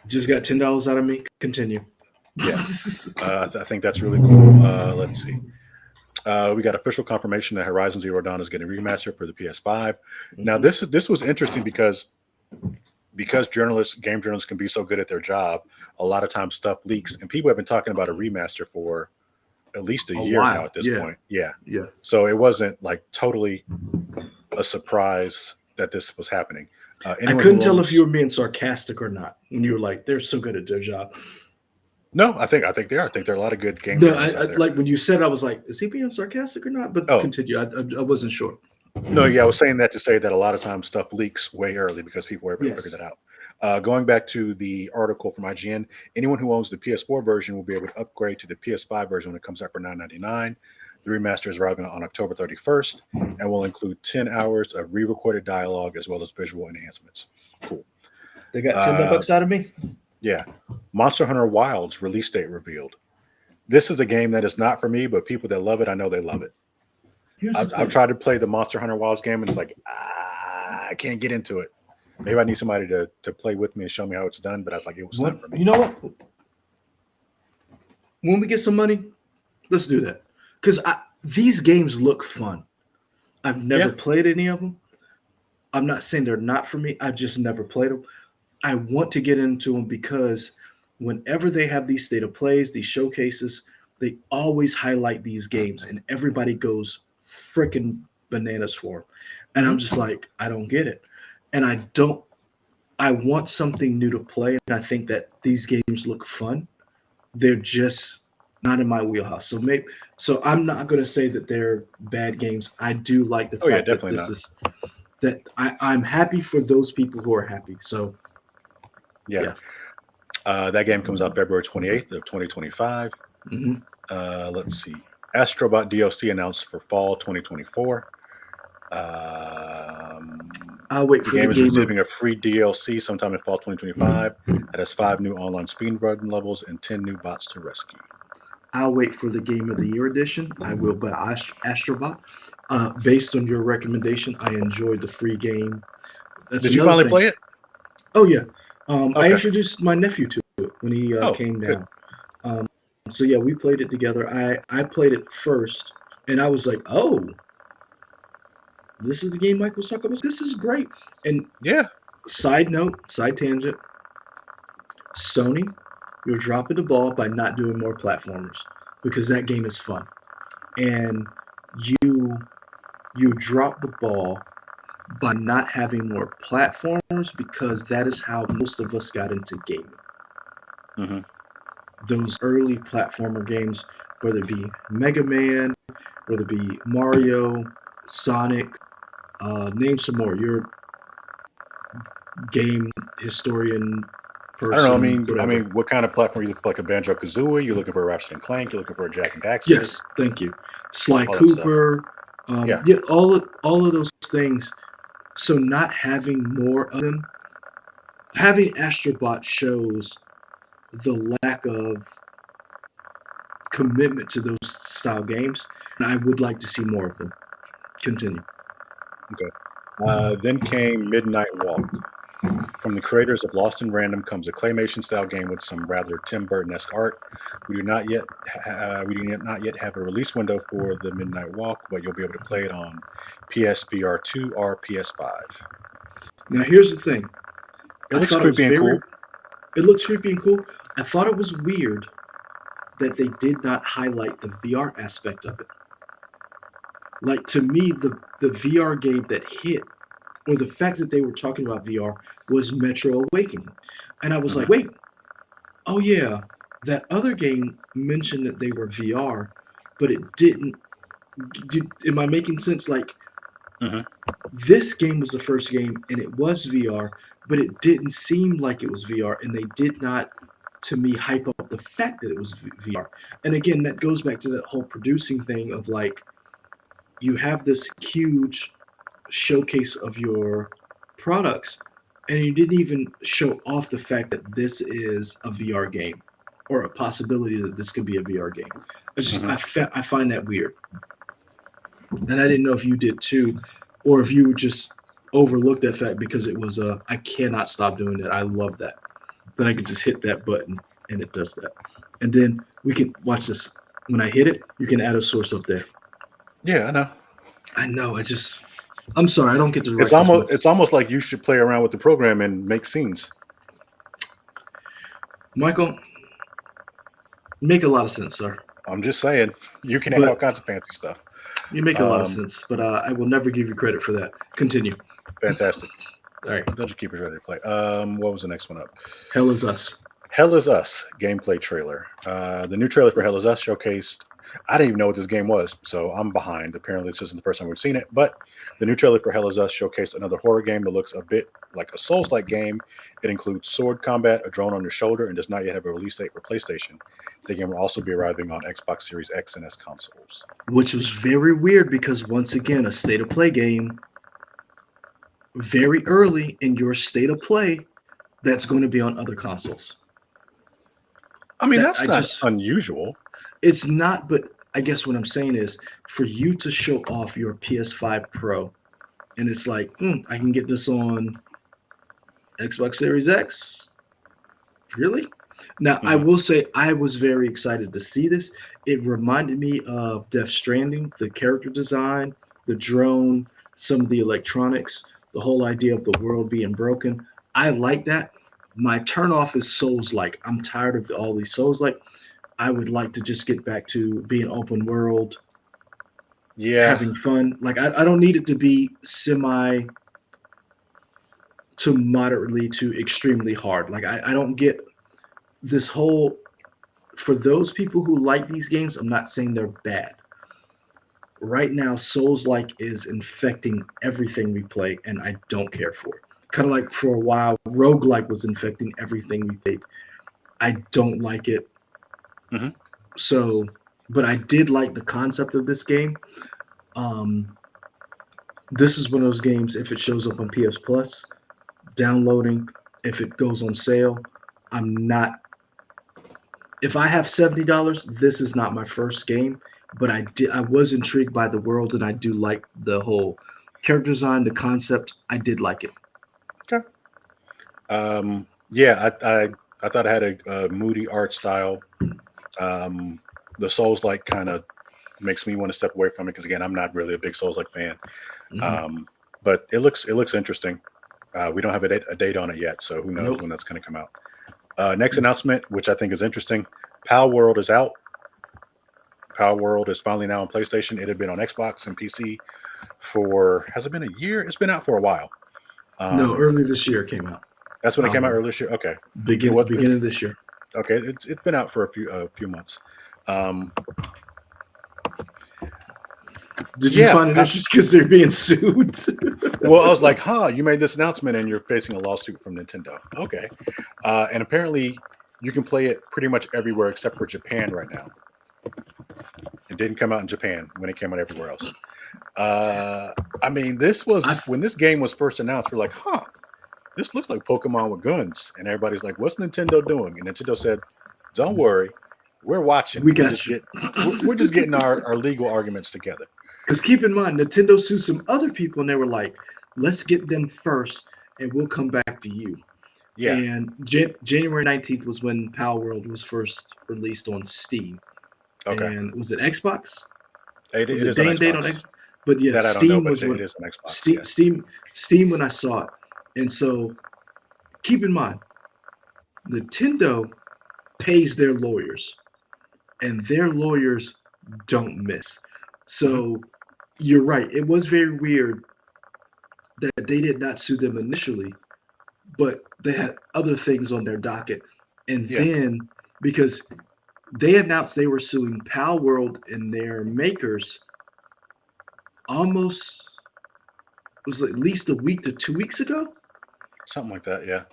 Just got $10 out of me. Continue. yeah, I think that's really cool. Let's see. We got official confirmation that Horizon Zero Dawn is getting remastered for the PS5. Now, Mhm. this was interesting because game journalists can be so good at their job. A lot of times stuff leaks, and people have been talking about a remaster for at least a A year now while. at this Yeah. point. Yeah, Yeah. so it wasn't like totally a surprise that this was happening. I Anyone couldn't who tell if you owns were being sarcastic or not when you were like, "They're so good at their job." no, I think they are. I think there are a lot of good game No, journalists I out there. like when you said. I was like, "Is he being sarcastic or not?" But Oh, continue. I wasn't sure. no, yeah, I was saying that to say that a lot of times stuff leaks way early because people are able to figure Yes. that out. Going back to the article from IGN, anyone who owns the PS4 version will be able to upgrade to the PS5 version when it comes out for $9.99. The remaster is arriving on October 31st and will include 10 hours of re-recorded dialogue as well as visual enhancements. Cool. They got $10 Uh, bucks out of me. yeah, Monster Hunter Wilds release date revealed. This is a game that is not for me, but people that love it, I know they love it. Here's the I've thing. tried to play the Monster Hunter Wilds game, and it's like I can't get into it. Maybe I need somebody to play with me and show me how it's done. But I was like, it was not for me. You know what? When we get some money, let's do that. Because these games look fun. I've never Yeah. played any of them. I'm not saying they're not for me. I've just never played them. I want to get into them because whenever they have these state of plays, these showcases, they always highlight these games, and everybody goes freaking bananas for them. And I'm Mhm. just like, I don't get it. And I don't. I want something new to play, and I think that these games look fun. They're just not in my wheelhouse. So I'm not going to say that they're bad games. I do like the Oh yeah, fact that definitely this not. is that I'm happy for those people who are happy. So Yeah, yeah. that game comes out February 28th of 2025. Hmm. Let's see, Astrobot DLC announced for fall 2024. Um, I'll wait the for the game is game of receiving a free DLC sometime in fall 2025 that has 5 new online speedrun levels and 10 new bots to rescue. I'll wait for the game of the year edition. I will buy Astrobot. Based on your recommendation, I enjoyed the free game. That's Did you another finally thing. play it? Oh yeah, I Okay. introduced my nephew to it when he Oh, came good. down. Um, so yeah, we played it together. I played it first, and I was like, oh, this is the game Mike was talking about. This is great. And Yeah. side note, side tangent, Sony, you're dropping the ball by not doing more platformers because that game is fun. And you you drop the ball by not having more platformers because that is how most of us got into gaming. Hmm. Those early platformer games, whether it be Mega Man, whether it be Mario, Sonic, name some more. You're game historian I don't know. I person, mean, I whatever. mean, what kind of platform you looking for? Like a Banjo Kazooie? You looking for a Ratchet and Clank? You looking for a Jack and Daxter? Yes, thank you. Sly All that stuff. Cooper, Yeah. yeah, all of those things. So not having more of them, having Astrobot shows the lack of commitment to those style games, and I would like to see more of them. Continue. Okay. Then came Midnight Walk. From the creators of Lost in Random comes a claymation style game with some rather Tim Burton-esque art. We do not yet have a release window for the Midnight Walk, but you'll be able to play it on PSVR2 or PS5. Now here's the thing. It I looks thought it was creepy and very. cool. It looks creepy and cool. I thought it was weird that they did not highlight the VR aspect of it. Like to me, the VR game that hit, or the fact that they were talking about VR, was Metro Awakening, and I was like, Hmm. wait, oh yeah, that other game mentioned that they were VR, but it didn't. Am I making sense? Like Hmm. this game was the first game, and it was VR, but it didn't seem like it was VR, and they did not to me hype up the fact that it was VR. And again, that goes back to that whole producing thing of like you have this huge showcase of your products, and you didn't even show off the fact that this is a VR game or a possibility that this could be a VR game. Mhm. I find that weird, and I didn't know if you did too, or if you just overlooked that fact because it was a I cannot stop doing it. I love that. Then I could just hit that button and it does that, and then we can watch this. When I hit it, you can add a source up there. Yeah, I know. I know. I'm sorry. I don't get to write this much. It's almost like you should play around with the program and make scenes. Michael, make a lot of sense, sir. I'm just saying, you can add all But kinds of fancy stuff. you make a lot of Um, sense. But I will never give you credit for that. Continue. Fantastic. All right. Dungeon Keeper's ready to play. What was the next one up? Hell is us. Hell is Us gameplay trailer. The new trailer for Hell is Us showcased. I didn't even know what this game was, so I'm behind. Apparently, this isn't the first time we've seen it. But the new trailer for Hell is Us showcased another horror game that looks a bit like a Souls-like game. It includes sword combat, a drone on your shoulder, and does not yet have a release date for PlayStation. The game will also be arriving on Xbox Series X and S consoles. Which was very weird because once again, a state of play game, very early in your state of play, that's going to be on other consoles. I mean, That that's I not just unusual. it's not, but I guess what I'm saying is for you to show off your PS5 Pro, and it's like, I can get this on Xbox Series X. Really? Now, I Mhm. will say I was very excited to see this. It reminded me of Death Stranding, the character design, the drone, some of the electronics, the whole idea of the world being broken. I like that. My turnoff is Souls like. I'm tired of all these Souls like. I would like to just get back to being open world, Yeah. having fun. Like I don't need it to be semi to moderately to extremely hard. Like I don't get this whole for those people who like these games, I'm not saying they're bad. Right now, Souls like is infecting everything we play, and I don't care for it. Kind of like for a while, roguelike was infecting everything we played. I don't like it. Hmm. So, but I did like the concept of this game. Um, this is one of those games, if it shows up on PS Plus, downloading, if it goes on sale, I'm not if I have $70, this is not my first game, but I was intrigued by the world and I do like the whole character design, the concept. I did like it. Okay. Yeah, I thought it had a moody art style. Um, the Souls like kind of makes me want to step away from it because again, I'm not really a big Souls like fan. Hmm. Um, but it looks interesting. We don't have a date on it yet, so who knows Nope. when that's going to come out. Next announcement, which I think is interesting, Power World is out. Power World is finally now on PlayStation. It had been on Xbox and PC for has it been a year? It's been out for a while. No, Um, early this year came out. that's when it came out Power earlier this year. Okay, it was beginning of this year. okay. It's been out for a few months. Um, Did you yeah. find it interesting because they're being sued? Well, I was like, huh, you made this announcement and you're facing a lawsuit from Nintendo. Okay. And apparently you can play it pretty much everywhere except for Japan right now. It didn't come out in Japan when it came out everywhere else. I mean, this was I when this game was first announced, we're like, huh, this looks like Pokemon with guns. And everybody's like, what's Nintendo doing? And Nintendo said, don't worry, we're watching. we got you. We're just getting our legal arguments together. Because keep in mind, Nintendo sued some other people, and they were like, "Let's get them first, and we'll come back to you." Yeah. And January 19th was when Power World was first released on Steam. Okay. And was it Xbox? Was It it is on day and date on Xbox. Xbox? But yeah, That I don't know, Steam but was it what is on Xbox. Steam Yeah. Steam Steam when I saw it. And so keep in mind, Nintendo pays their lawyers, and their lawyers don't miss. Hmm. So you're right. It was very weird that they did not sue them initially, but they had other things on their docket. And Yeah. then because they announced they were suing Pal World and their makers almost it was at least a week to 2 weeks ago. Something like that. Yeah.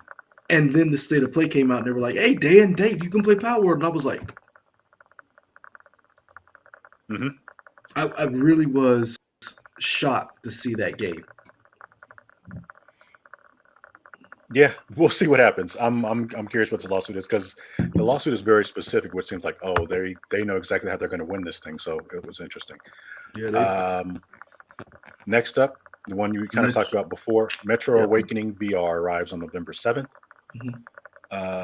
And then the State of Play came out, and they were like, "Hey, day and date, you can play Power Word." And I was like, Hmm. I really was shocked to see that game. Yeah, we'll see what happens. I'm curious what the lawsuit is because the lawsuit is very specific, which seems like they know exactly how they're going to win this thing. So it was interesting. Yeah, Um, Next up, the one you kind of Met- talked about before, Metro yep. Awakening VR arrives on November 7th. Mhm.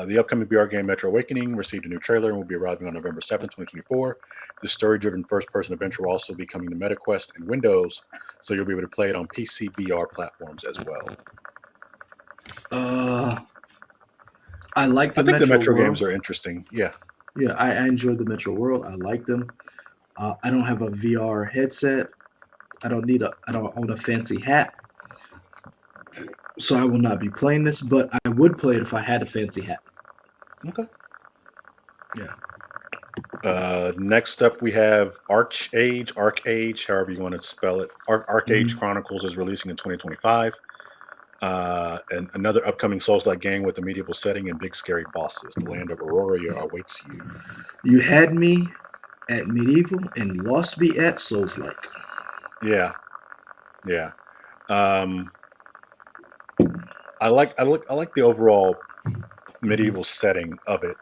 The upcoming VR game Metro Awakening received a new trailer and will be arriving on November 7th, 2024. The story-driven first-person adventure will also be coming to MetaQuest and Windows, so you'll be able to play it on PC VR platforms as well. I like I the think the Metro Metro games World. are interesting. Yeah. Yeah, I enjoy the Metro World. I like them. I don't have a VR headset. I don't own a fancy hat, so I will not be playing this. But I would play it if I had a fancy hat. Okay. Yeah. Next up, we have Arcade, however you want to spell it. Arcade Chronicles is releasing in 2025. And another upcoming Souls-like game with a medieval setting and big scary bosses. The land of Aurora awaits you. You had me at medieval and lost me at Souls like. Yeah, yeah. Um, I like the overall medieval setting of it.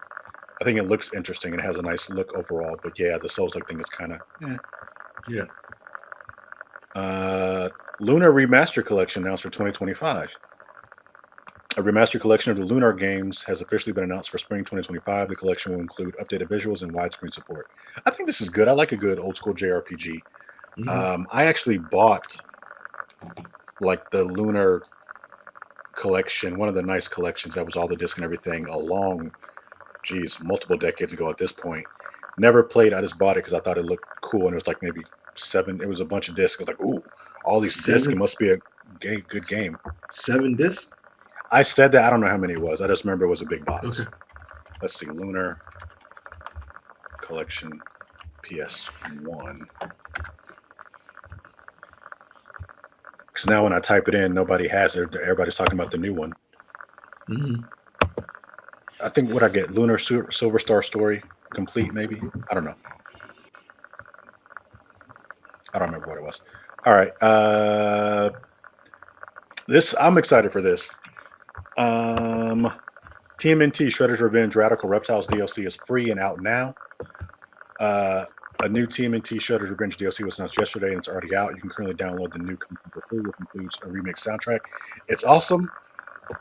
I think it looks interesting and has a nice look overall. But yeah, the Souls-like thing is kind of. Yeah. Lunar Remaster Collection announced for 2025. A remastered collection of the Lunar games has officially been announced for spring 2025. The collection will include updated visuals and widescreen support. I think this is good. I like a good old school JRPG. I actually bought like the Lunar collection, one of the nice collections that was all the discs and everything, multiple decades ago at this point. Never played. I just bought it because I thought it looked cool, and it was like maybe 7. It was a bunch of discs. I was like, ooh, all these discs. It must be a good game. 7 discs. I said that. I don't know how many it was. I just remember it was a big box. Okay. Let's see, Lunar Collection PS1. Because now when I type it in, nobody has it. Everybody's talking about the new one. I think what I get, Lunar Silver Star Story Complete, maybe? I don't know. I don't remember what it was. All right. I'm excited for this. TMNT Shredder's Revenge Radical Reptiles DLC is free and out now. A new TMNT Shredder's Revenge DLC was announced yesterday and it's already out. You can currently download the new content for free, which includes a remix soundtrack. It's awesome.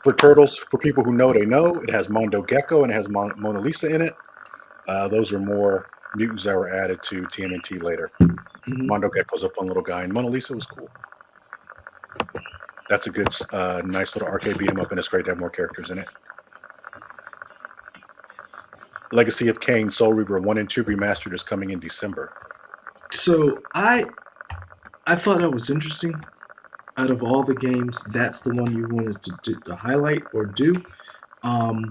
For Turtles, for people who know, they know. It has Mondo Gecko and it has Mona Lisa in it. Those are more mutants that were added to TMNT later. Mondo Gecko's a fun little guy, and Mona Lisa was cool. That's a good, nice little arcade beat 'em up, and it's great to have more characters in it. Legacy of Kain Soul Reaper 1 and 2 Remastered is coming in December. So I thought that was interesting. Out of all the games, that's the one you wanted to highlight or do. I'm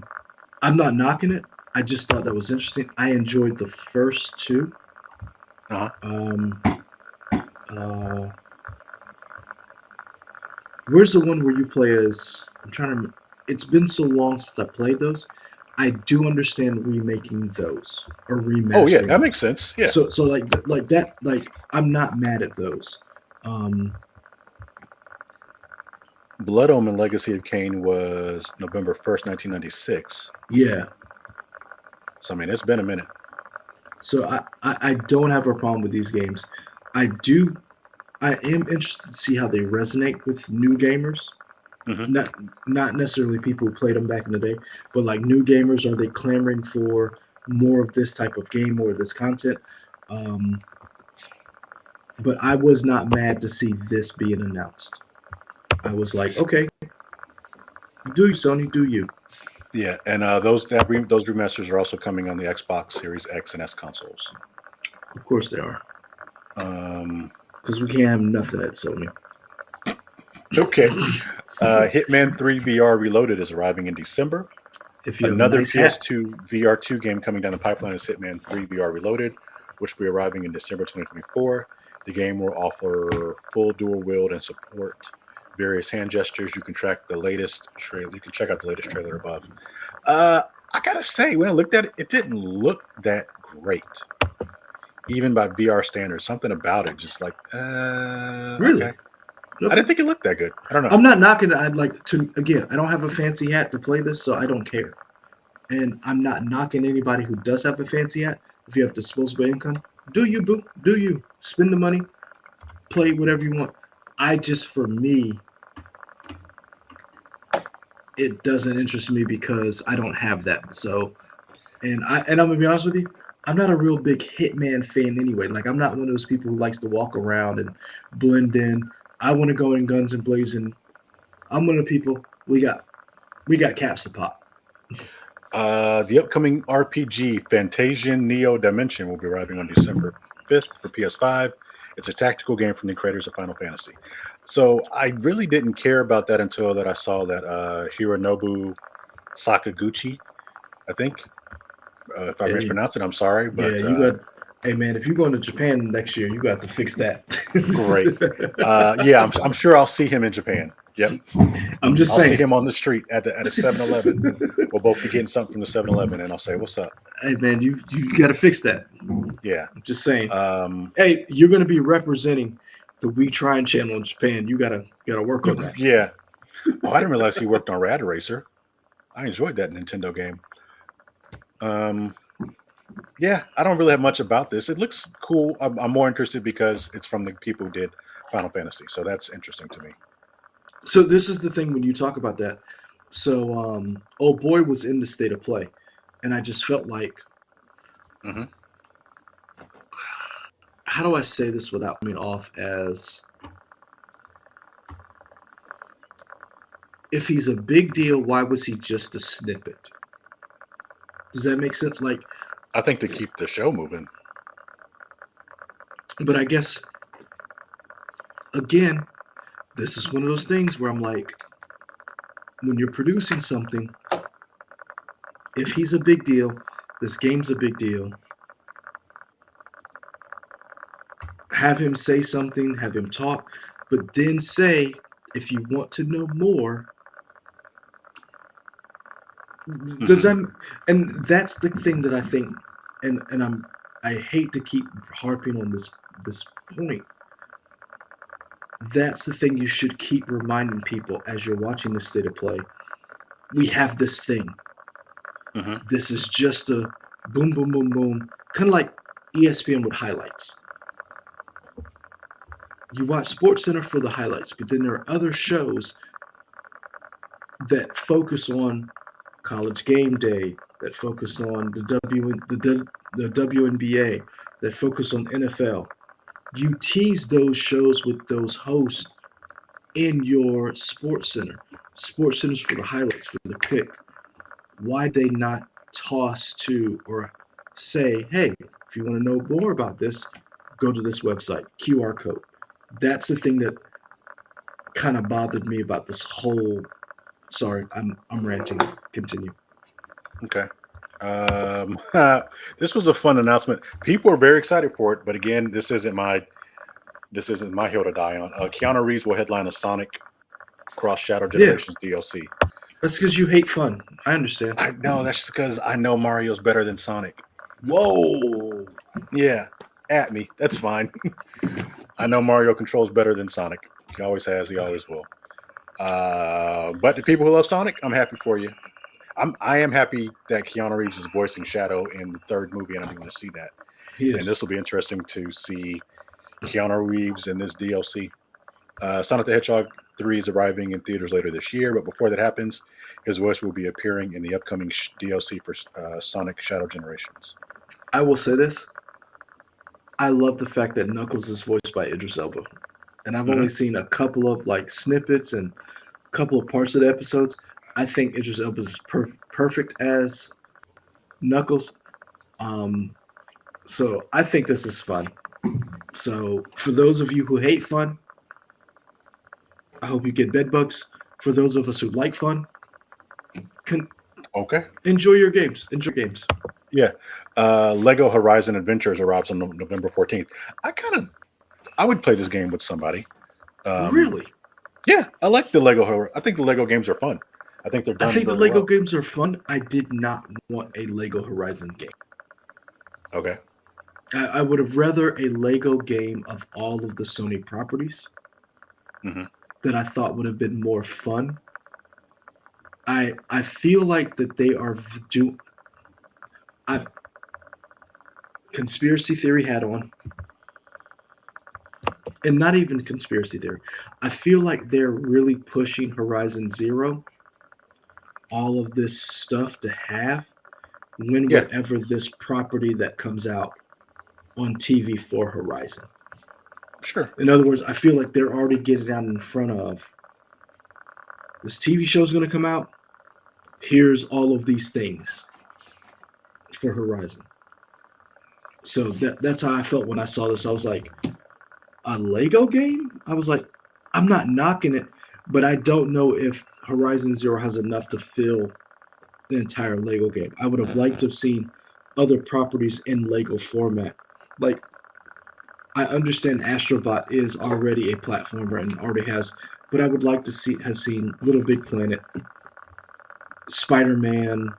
not knocking it. I just thought that was interesting. I enjoyed the first 2. Where's the one where you play as? I'm trying to. It's been so long since I played those. I do understand remaking those or remastering. Oh yeah, that makes sense. Yeah. So like that, like I'm not mad at those. Blood Omen Legacy of Kain was November 1st, 1996. Yeah. So, I mean, it's been a minute. So I don't have a problem with these games. I am interested to see how they resonate with new gamers. Not necessarily people who played them back in the day, but like new gamers, are they clamoring for more of this type of game, more of this content? But I was not mad to see this being announced. I was like, okay, do you, Sony, do you? Yeah, and those remasters are also coming on the Xbox Series X and S consoles. Of course they are. Because we can't have nothing at Sony. Okay. Hitman 3 VR Reloaded is arriving in December. If you Another nice PS2 VR2 game coming down the pipeline is Hitman 3 VR Reloaded, which will be arriving in December 2024. The game will offer full dual wield and support various hand gestures. You can track the latest trailer. You can check out the latest trailer above. Uh, I gotta say, when I looked at it, it didn't look that great, even by VR standards. Something about it, just like, Really? okay. I Okay. didn't think it looked that good. I don't know. I'm not knocking it. I'd like to again. I don't have a fancy hat to play this, so I don't care. And I'm not knocking anybody who does have a fancy hat. If you have disposable income, do you, boo? Do you spend the money? Play whatever you want. I just, for me, it doesn't interest me because I don't have that. So, and I'm gonna be honest with you, I'm not a real big Hitman fan anyway. Like I'm not one of those people who likes to walk around and blend in. I want to go in guns and blazing. I'm one of the people. We got caps to pop. The upcoming RPG Fantasian Neo Dimension will be arriving on December 5th for PS5. It's a tactical game from the creators of Final Fantasy. So I really didn't care about that until that I saw that Hironobu Sakaguchi, I think. If I Yeah, mispronounce it, I'm sorry, yeah. but You got. Hey man, if you're going to Japan next year, you got to fix that. great. Yeah, I'm sure I'll see him in Japan. Yep. I'm just I'll see saying. him on the street at a 7-Eleven. We'll both be getting something from the 7-Eleven, and I'll say, "What's up?" Hey man, you got to fix that. Yeah. I'm just saying. Um, Hey, you're going to be representing the We Trying channel in Japan. You gotta work on that. yeah. Oh, I didn't realize he worked on Rad Racer. I enjoyed that Nintendo game. Um, yeah, I don't really have much about this. It looks cool. I'm more interested because it's from the people who did Final Fantasy, so that's interesting to me. So this is the thing when you talk about that. So oh boy was in the state of play, and I just felt like, Hmm. how do I say this without coming off as if he's a big deal, why was he just a snippet? Does that make sense? Like, I think to keep the show moving. but I guess again, this is one of those things where I'm like, when you're producing something, if he's a big deal, this game's a big deal. Have him say something, have him talk, but then say, if you want to know more, does Hmm. that, and that's the thing that I think, and I hate to keep harping on this point. That's the thing you should keep reminding people as you're watching the state of play. We have this thing. Hmm. This is just a boom, boom, boom, boom, kind of like ESPN with highlights. You watch Sports Center for the highlights, but then there are other shows that focus on college game day, that focus on the WNBA, that focus on NFL. You tease those shows with those hosts in your Sports Center. Sports Center's for the highlights, for the pick. Why they not toss to or say, hey, if you want to know more about this, go to this website, QR code. That's the thing that kind of bothered me about this whole. Sorry, I'm ranting. Continue. Okay. Um, this was a fun announcement. People are very excited for it, but again, this isn't my hill to die on. Keanu Reeves will headline a Sonic Cross Shadow Yeah, Generations DLC. that's because you hate fun. I understand. I know that's just because I know Mario's better than Sonic. Whoa. Yeah, at me. That's fine. I know Mario controls better than Sonic. He always has. He always will. But the people who love Sonic, I'm happy for you. I am happy that Keanu Reeves is voicing Shadow in the third movie, and I'm going to see that. He And is. this will be interesting to see Keanu Reeves in this DLC. Sonic the Hedgehog 3 is arriving in theaters later this year, but before that happens, his voice will be appearing in the upcoming DLC for Sonic Shadow Generations. I will say this. I love the fact that Knuckles is voiced by Idris Elba. And I've only Hmm. seen a couple of like snippets and a couple of parts of the episodes. I think Idris Elba is perfect as Knuckles. Um, so I think this is fun. So for those of you who hate fun, I hope you get bed bugs. For those of us who like fun, can Okay. enjoy your games. Enjoy your games. Yeah. Lego Horizon Adventures arrives on November 14th. I would play this game with somebody. Um, Really? Yeah, I like the Lego horror. I think the Lego games are fun. I think they're I done think the very Lego well. games are fun. I did not want a Lego Horizon game. Okay. I would have rather a Lego game of all of the Sony properties Hmm. that I thought would have been more fun. I feel like that they are do I conspiracy theory hat on, and not even conspiracy theory. I feel like they're really pushing Horizon Zero, all of this stuff to have when Yeah, whatever this property that comes out on TV for Horizon. sure. In other words, I feel like they're already getting out in front of this TV show is going to come out. Here's all of these things for Horizon. So that's how I felt when I saw this. I was like, a Lego game? I was like, I'm not knocking it, but I don't know if Horizon Zero has enough to fill an entire Lego game. I would have liked to have seen other properties in Lego format. Like, I understand Astrobot is already a platformer and already has, but I would like to have seen Little Big Planet, Spider-Man,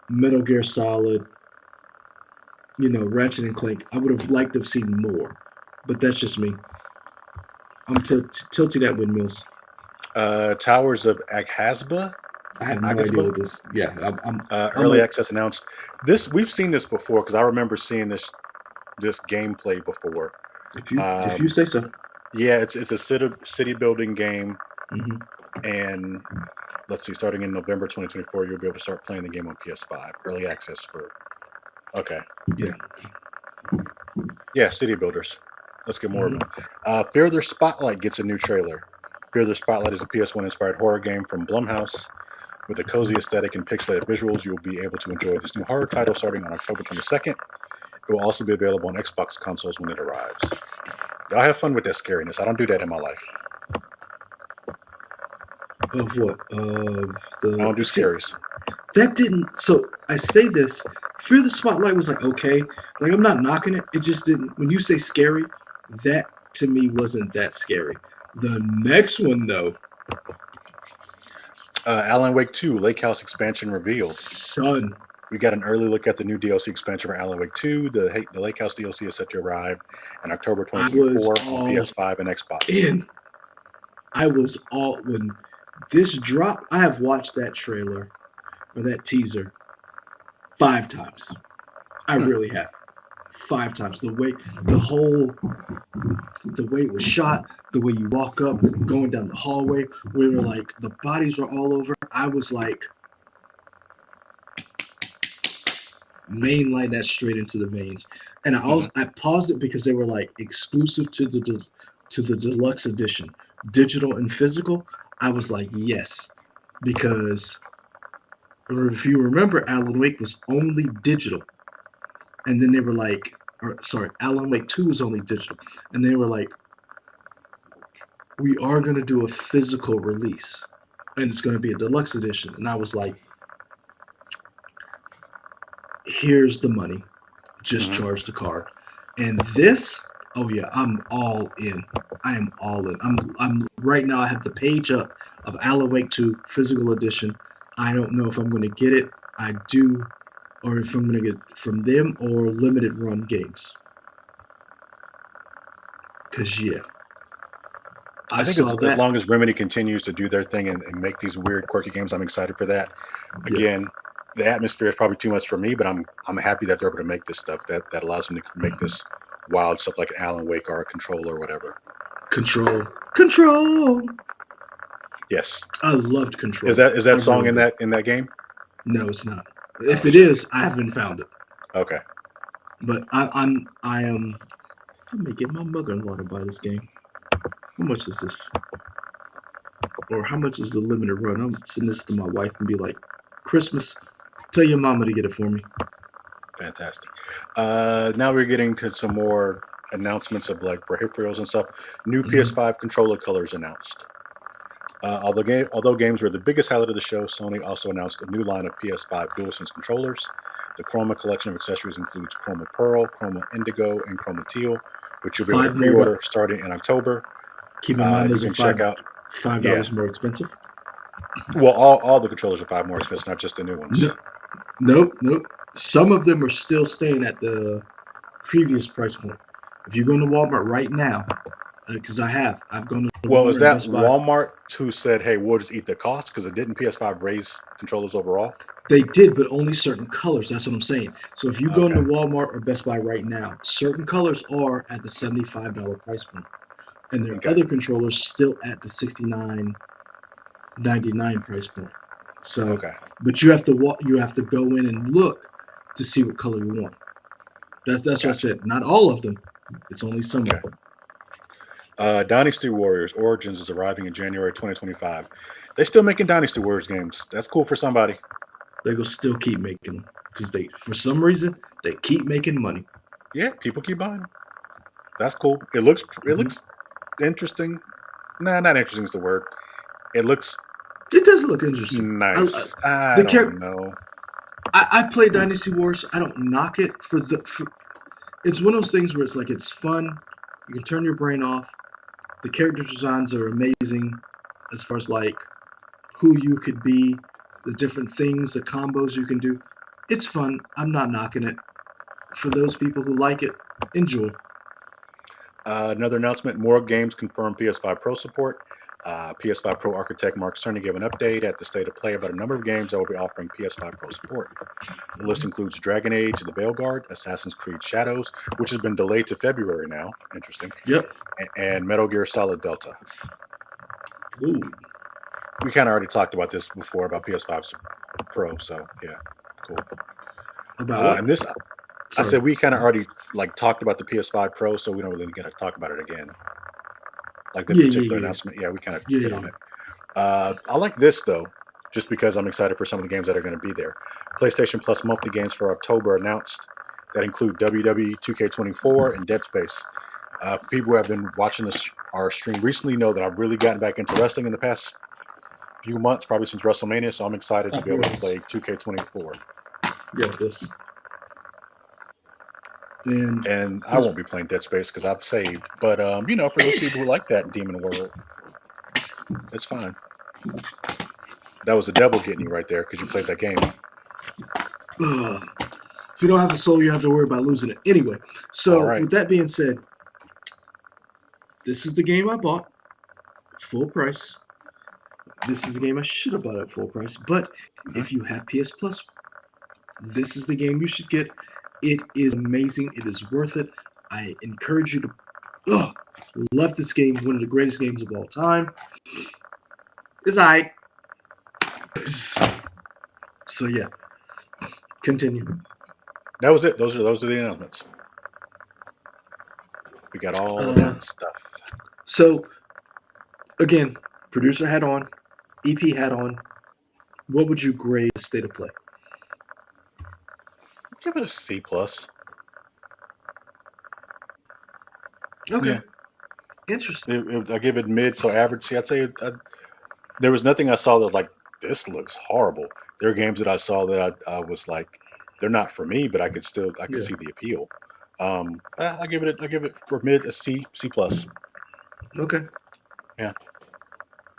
Metal Gear Solid, Ratchet and Clank. I would have liked to have seen more, but that's just me. I'm tilting at windmills. Towers of Aghasba. I have no idea Aghasba. what this. Yeah, I'm Early a. access announced. This we've seen this before because I remember seeing this gameplay before. If you say so. Yeah, it's a city building game, Hmm. and let's see, starting in November 2024, you'll be able to start playing the game on PS5. Early access for. Okay. Yeah. Yeah, City Builders. Let's get more of Hmm. them. Fear the Spotlight gets a new trailer. Fear the Spotlight is a PS1 inspired horror game from Blumhouse. With a cozy aesthetic and pixelated visuals, you will be able to enjoy this new horror title starting on October 22nd. It will also be available on Xbox consoles when it arrives. Y'all have fun with that scariness. I don't do that in my life. Of what? Of I the. don't do See, scaries. that didn't. So I say this. Fear the Spotlight was like okay. Like I'm not knocking it. It just didn't. When you say scary, that to me wasn't that scary. The next one though, Alan Wake 2 Lake House expansion revealed. son, We got an early look at the new DLC expansion for Alan Wake 2. The Lake House DLC is set to arrive in October I was 2024 on all PS5 and Xbox. in. I was all when this dropped. I have watched that trailer or that teaser 5 times. I Hmm. really have 5 times. The way it was shot, the way you walk up, going down the hallway, where like the bodies were all over. I was like, mainline that straight into the veins. And Mhm. I paused it because they were like exclusive to the deluxe edition, digital and physical. I was like, yes, because if you remember, Alan Wake was only digital, and then they were like, or sorry, Alan Wake 2 was only digital, and they were like, we are going to do a physical release, and it's going to be a deluxe edition. And I was like, here's the money, just Mhm. charge the card. And this, oh yeah, I'm all in. I am all in. I'm right now. I have the page up of Alan Wake 2 physical edition. I don't know if I'm going to get it. I do, or if I'm going to get from them or limited run games. Cause yeah, I I think saw as that. long as Remedy continues to do their thing and make these weird, quirky games, I'm excited for that. Yeah, Again, the atmosphere is probably too much for me, but I'm happy that they're able to make this stuff that allows them to make this wild stuff like an Alan Wake or a Control or whatever. control. Yes, I loved Control. is I that song really did. in that game? No, it's not. Oh If it shit. is, I haven't found it. Okay. But I am. I may get my mother-in-law to buy this game. How much is this? Or how much is the limited run? I'm sending this to my wife and be like, Christmas, tell your mama to get it for me. Fantastic. Now we're getting to some more announcements of like peripherals and stuff. New Hmm. PS5 controller colors announced. Although games were the biggest highlight of the show, Sony also announced a new line of PS5 DualSense controllers. The Chroma collection of accessories includes Chroma Pearl, Chroma Indigo, and Chroma Teal, which you'll be able to 5 more. pre-order starting in October. Keep in mind You those are can check out. $5 Yeah. more expensive. Well, all the controllers are 5 more expensive, not just the new ones. No, nope. Some of them are still staying at the previous price point. If you go into Walmart right now, because I've gone to Well, Walmart is and that Best Buy. Walmart who said, "Hey, we'll just eat the cost"? Because it didn't PS5 raise controllers overall? They did, but only certain colors. That's what I'm saying. So if you go into Okay. Walmart or Best Buy right now, certain colors are at the $75 price point, and there are Okay. other controllers still at the $69.99 price point. So, Okay. but you have to go in and look to see what color you want. That's what I Gotcha. said. Not all of them. It's only some Okay. of them. Dynasty Warriors Origins is arriving in January 2025. They still making Dynasty Warriors games. That's cool for somebody. They will still keep making them because they, for some reason, they keep making money. Yeah, people keep buying them. That's cool. It Mhm. looks interesting. Nah, not interesting is the word. It looks It does look interesting. nice. I The character. don't know. I play Dynasty Wars. I don't knock it for the. It's one of those things where it's like it's fun. You can turn your brain off. The character designs are amazing, as far as like who you could be, the different things, the combos you can do. It's fun. I'm not knocking it. For those people who like it, enjoy. Another announcement: more games confirm PS5 Pro support. PS5 Pro architect Mark Cerny gave an update at the State of Play about a number of games that will be offering PS5 Pro support. The list includes Dragon Age: The Veilguard, Assassin's Creed Shadows, which has been delayed to February now. Interesting. Yep. And Metal Gear Solid Delta. Ooh. We kind of already talked about this before about PS5 Pro, so yeah, cool. About what? And this, I Sorry. said we kind of already like talked about the PS5 Pro, so we don't really get to talk about it again. Like that Yeah, particular yeah, yeah, announcement, yeah, we kind of yeah, hit yeah. on it. I like this though, just because I'm excited for some of the games that are going to be there. PlayStation Plus monthly games for October announced that include WWE 2K24 and Dead Space. People who have been watching our stream recently know that I've really gotten back into wrestling in the past few months, probably since WrestleMania. So I'm excited to be able to Yes. play 2K24. Yeah, this. And And I won't be playing Dead Space because I've saved. But for those people who like that Demon World, it's fine. That was the devil getting you right there because you played that game. if you don't have a soul, you have to worry about losing it. Anyway, All so right. with that being said, this is the game I bought full price. This is the game I should have bought at full price. But Mhm. if you have PS Plus, this is the game you should get. It is amazing. It is worth it. I encourage you to love this game. One of the greatest games of all time. Is I. So yeah, continue. That was it. Those are the announcements. We got all Uh, that stuff. so again, producer hat on, EP hat on. What would you grade the State of Play? Give it a C plus. Okay, Yeah, interesting. I give it mid, so average. See, I'd say there was nothing I saw that was like this looks horrible. There are games that I saw that I was like, they're not for me, but I could Yeah. see the appeal. I give it for mid a C plus. Okay. Yeah.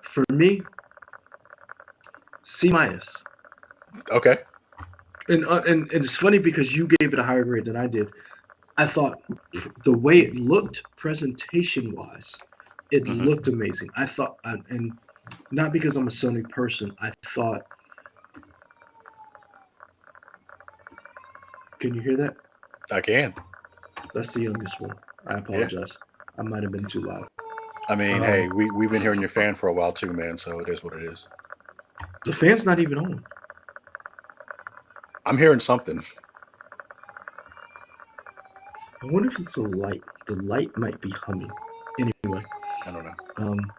For me, C minus. Okay. And it's funny because you gave it a higher grade than I did. I thought the way it looked, presentation wise, it Hmm. looked amazing. I thought, and not because I'm a Sony person, I thought. Can you hear that? I can. That's the youngest one. I Yeah. apologize. I might have been too loud. I mean, Um, hey, we've been hearing your fan for a while too, man. So it is what it is. the fan's not even on. I'm hearing something. I wonder if it's a light. The light might be humming. Anyway, I don't know. um,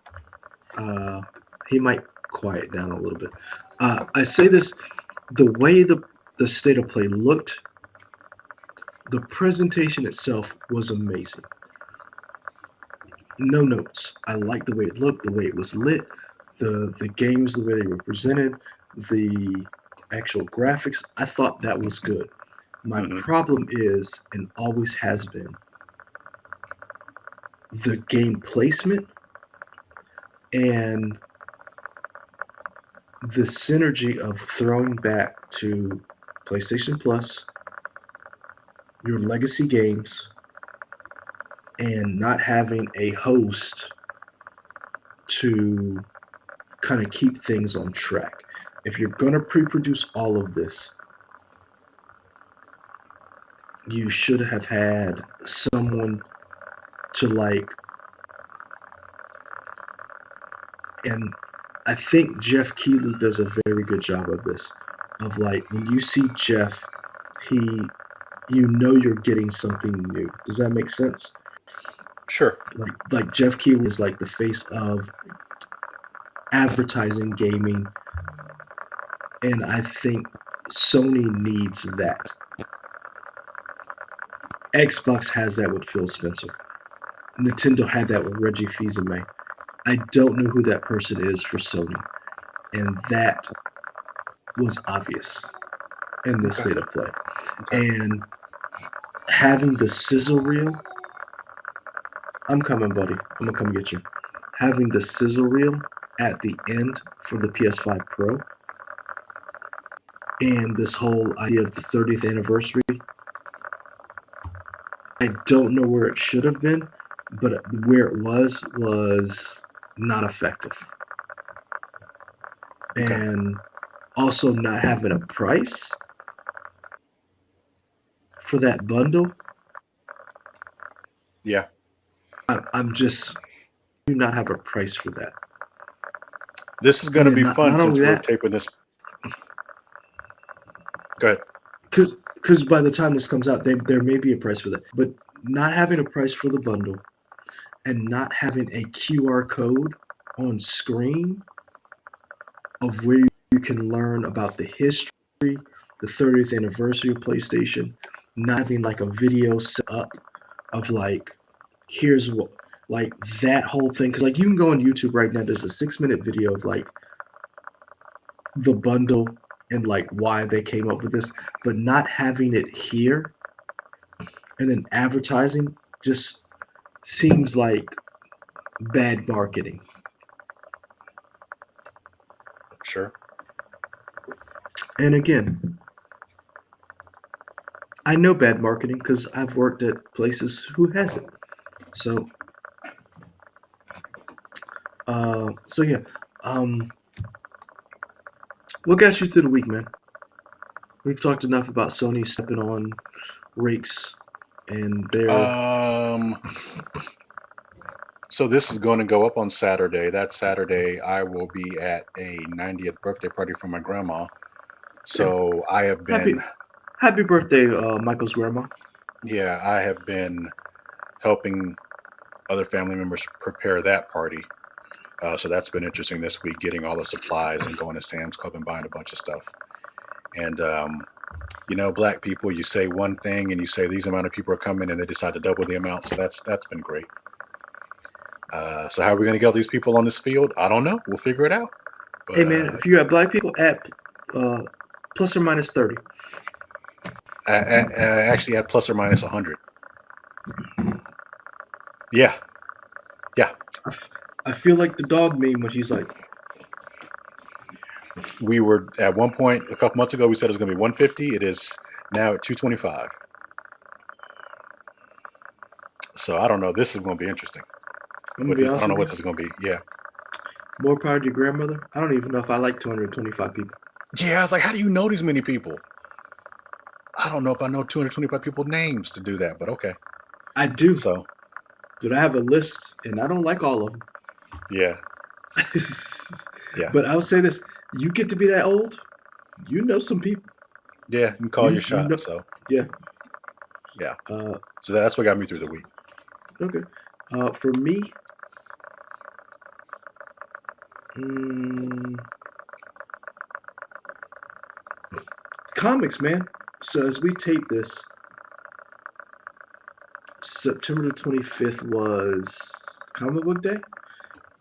uh, he might quiet down a little bit. I say this: the way the State of Play looked, the presentation itself was amazing. No notes. I liked the way it looked, the way it was lit, the games, the way they were presented, the actual graphics. I thought that was good. My Hmm. problem is, and always has been, the game placement. And the synergy of throwing back to PlayStation Plus, your legacy games, and not having a host to kind of keep things on track. If you're going to pre produce all of this, you should have had someone to like, and I think Jeff Keighley does a very good job of this. Of like, when you see Jeff, he, you know, you're getting something new. Does that make sense? Sure. Like Jeff Keighley is like the face of advertising gaming, and I think Sony needs that. Xbox has that with Phil Spencer. Nintendo had that with Reggie Fils-Aimé. I don't know who that person is for Sony, and that was obvious in this Okay. state of play. Okay. And having the sizzle reel, I'm coming, buddy. I'm gonna come get you. Having the sizzle reel at the end for the PS5 Pro, and this whole idea of the 30th anniversary, I don't know where it should have been, but where it was not effective. Okay. And also not having a price for that bundle, Yeah. I'm just do not have a price for that. This is going And to then be not, fun not since only we're that, taping this. Go ahead. because by the time this comes out, there may be a price for that. But not having a price for the bundle and not having a QR code on screen of where you can learn about the history, the 30th anniversary of PlayStation, not having like a video set up of like, here's what, like that whole thing. Because like you can go on YouTube right now, there's a 6-minute video of like the bundle and like why they came up with this, but not having it here and then advertising just seems like bad marketing. Sure. And again, I know bad marketing because I've worked at places who hasn't. So, so yeah. Um, what got you through the week, man? We've talked enough about Sony stepping on rakes and their. Um. So this is going to go up on Saturday. That Saturday, I will be at a 90th birthday party for my grandma. Yeah, So I have happy been, happy birthday, Michael's grandma. yeah, I have been helping other family members prepare that party. So that's been interesting this week, getting all the supplies and going to Sam's Club and buying a bunch of stuff. And black people, you say one thing and you say these amount of people are coming, and they decide to double the amount. So that's been great. So how are we going to get all these people on this field? I don't know. We'll figure it out. Hey But man, if you got black people at plus or minus 30. I actually had plus or minus 100. Yeah, yeah. I feel like the dog meme when he's like, We were at one point a couple months ago. We said it was going to be 150. It is now at 225. So I don't know. This is going to be interesting. I'm gonna What be this? I honest don't know with what you, this is going to be. Yeah, more power to your grandmother. I don't even know if I like 225 people. yeah. I was like, how do you know these many people? I don't know if I know 225 people names to do that, but okay. I do. So Dude, I have a list, and I don't like all of them. yeah, yeah, But I'll say this: you get to be that old, you know some people. yeah. You can call your You shot. know, So yeah. yeah. Uh, So that's what got me through the week. okay. For me, mm, comics, man. So as we tape this, September the 25th was Comic Book Day,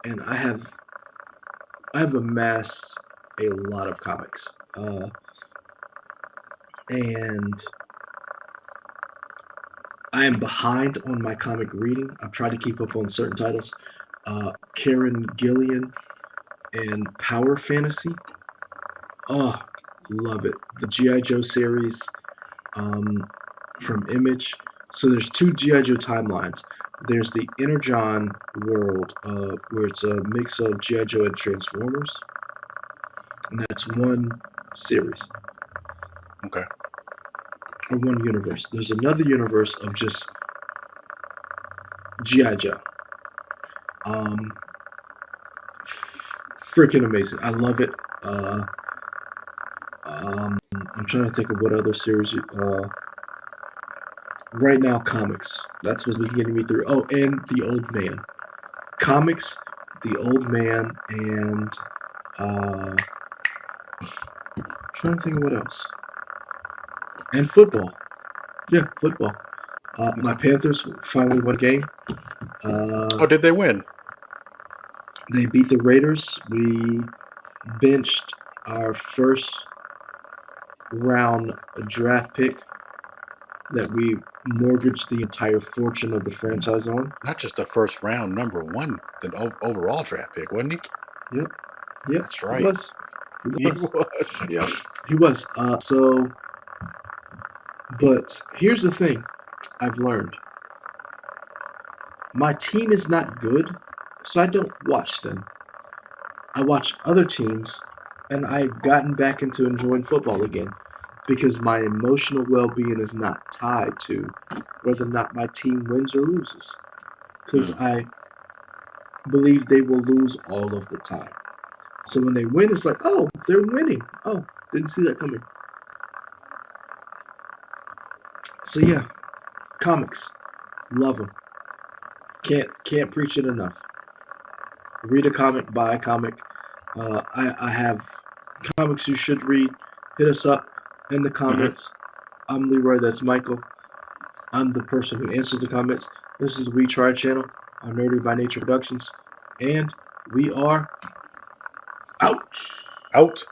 and I have amassed a lot of comics, and I am behind on my comic reading. I've tried to keep up on certain titles. Karen Gillian and Power Fantasy. Oh, love it. The GI Joe series um, from Image. So there's two GI Joe timelines. There's the Energon world, where it's a mix of GI Joe and Transformers, and that's one series Okay. or one universe. There's another universe of just GI Joe. Um, Freaking amazing! I love it. I'm trying to think of what other series. Right now, comics. That's what's getting me through. Oh, and the Old Man. Comics, the Old Man, and I'm trying to think of what else. And football. Yeah, football. My Okay. Panthers finally won a game. Oh, Uh, did they win? they beat the Raiders. We benched our first round draft pick that we mortgaged the entire fortune of the franchise on. Not just the first round, number one, the overall draft pick, wasn't he? Yep, yep, That's he right. was. He He was. was. Yep. He was. But here's the thing I've learned my team is not good, so I don't watch them. I watch other teams, and I've gotten back into enjoying football again because my emotional well being is not tied to whether or not my team wins or loses. Because Mm. I believe they will lose all of the time. So when they win, it's like, oh, they're winning. Oh, didn't see that coming. So yeah, comics, love them. Can't preach it enough. Read a comic, buy a comic. I have comics you should read. Hit us up in the Hmm. comments. I'm Leroy. That's Michael. I'm the person who answers the comments. This is the We Try channel on Nerdy by Nature Productions, and we are out. Out.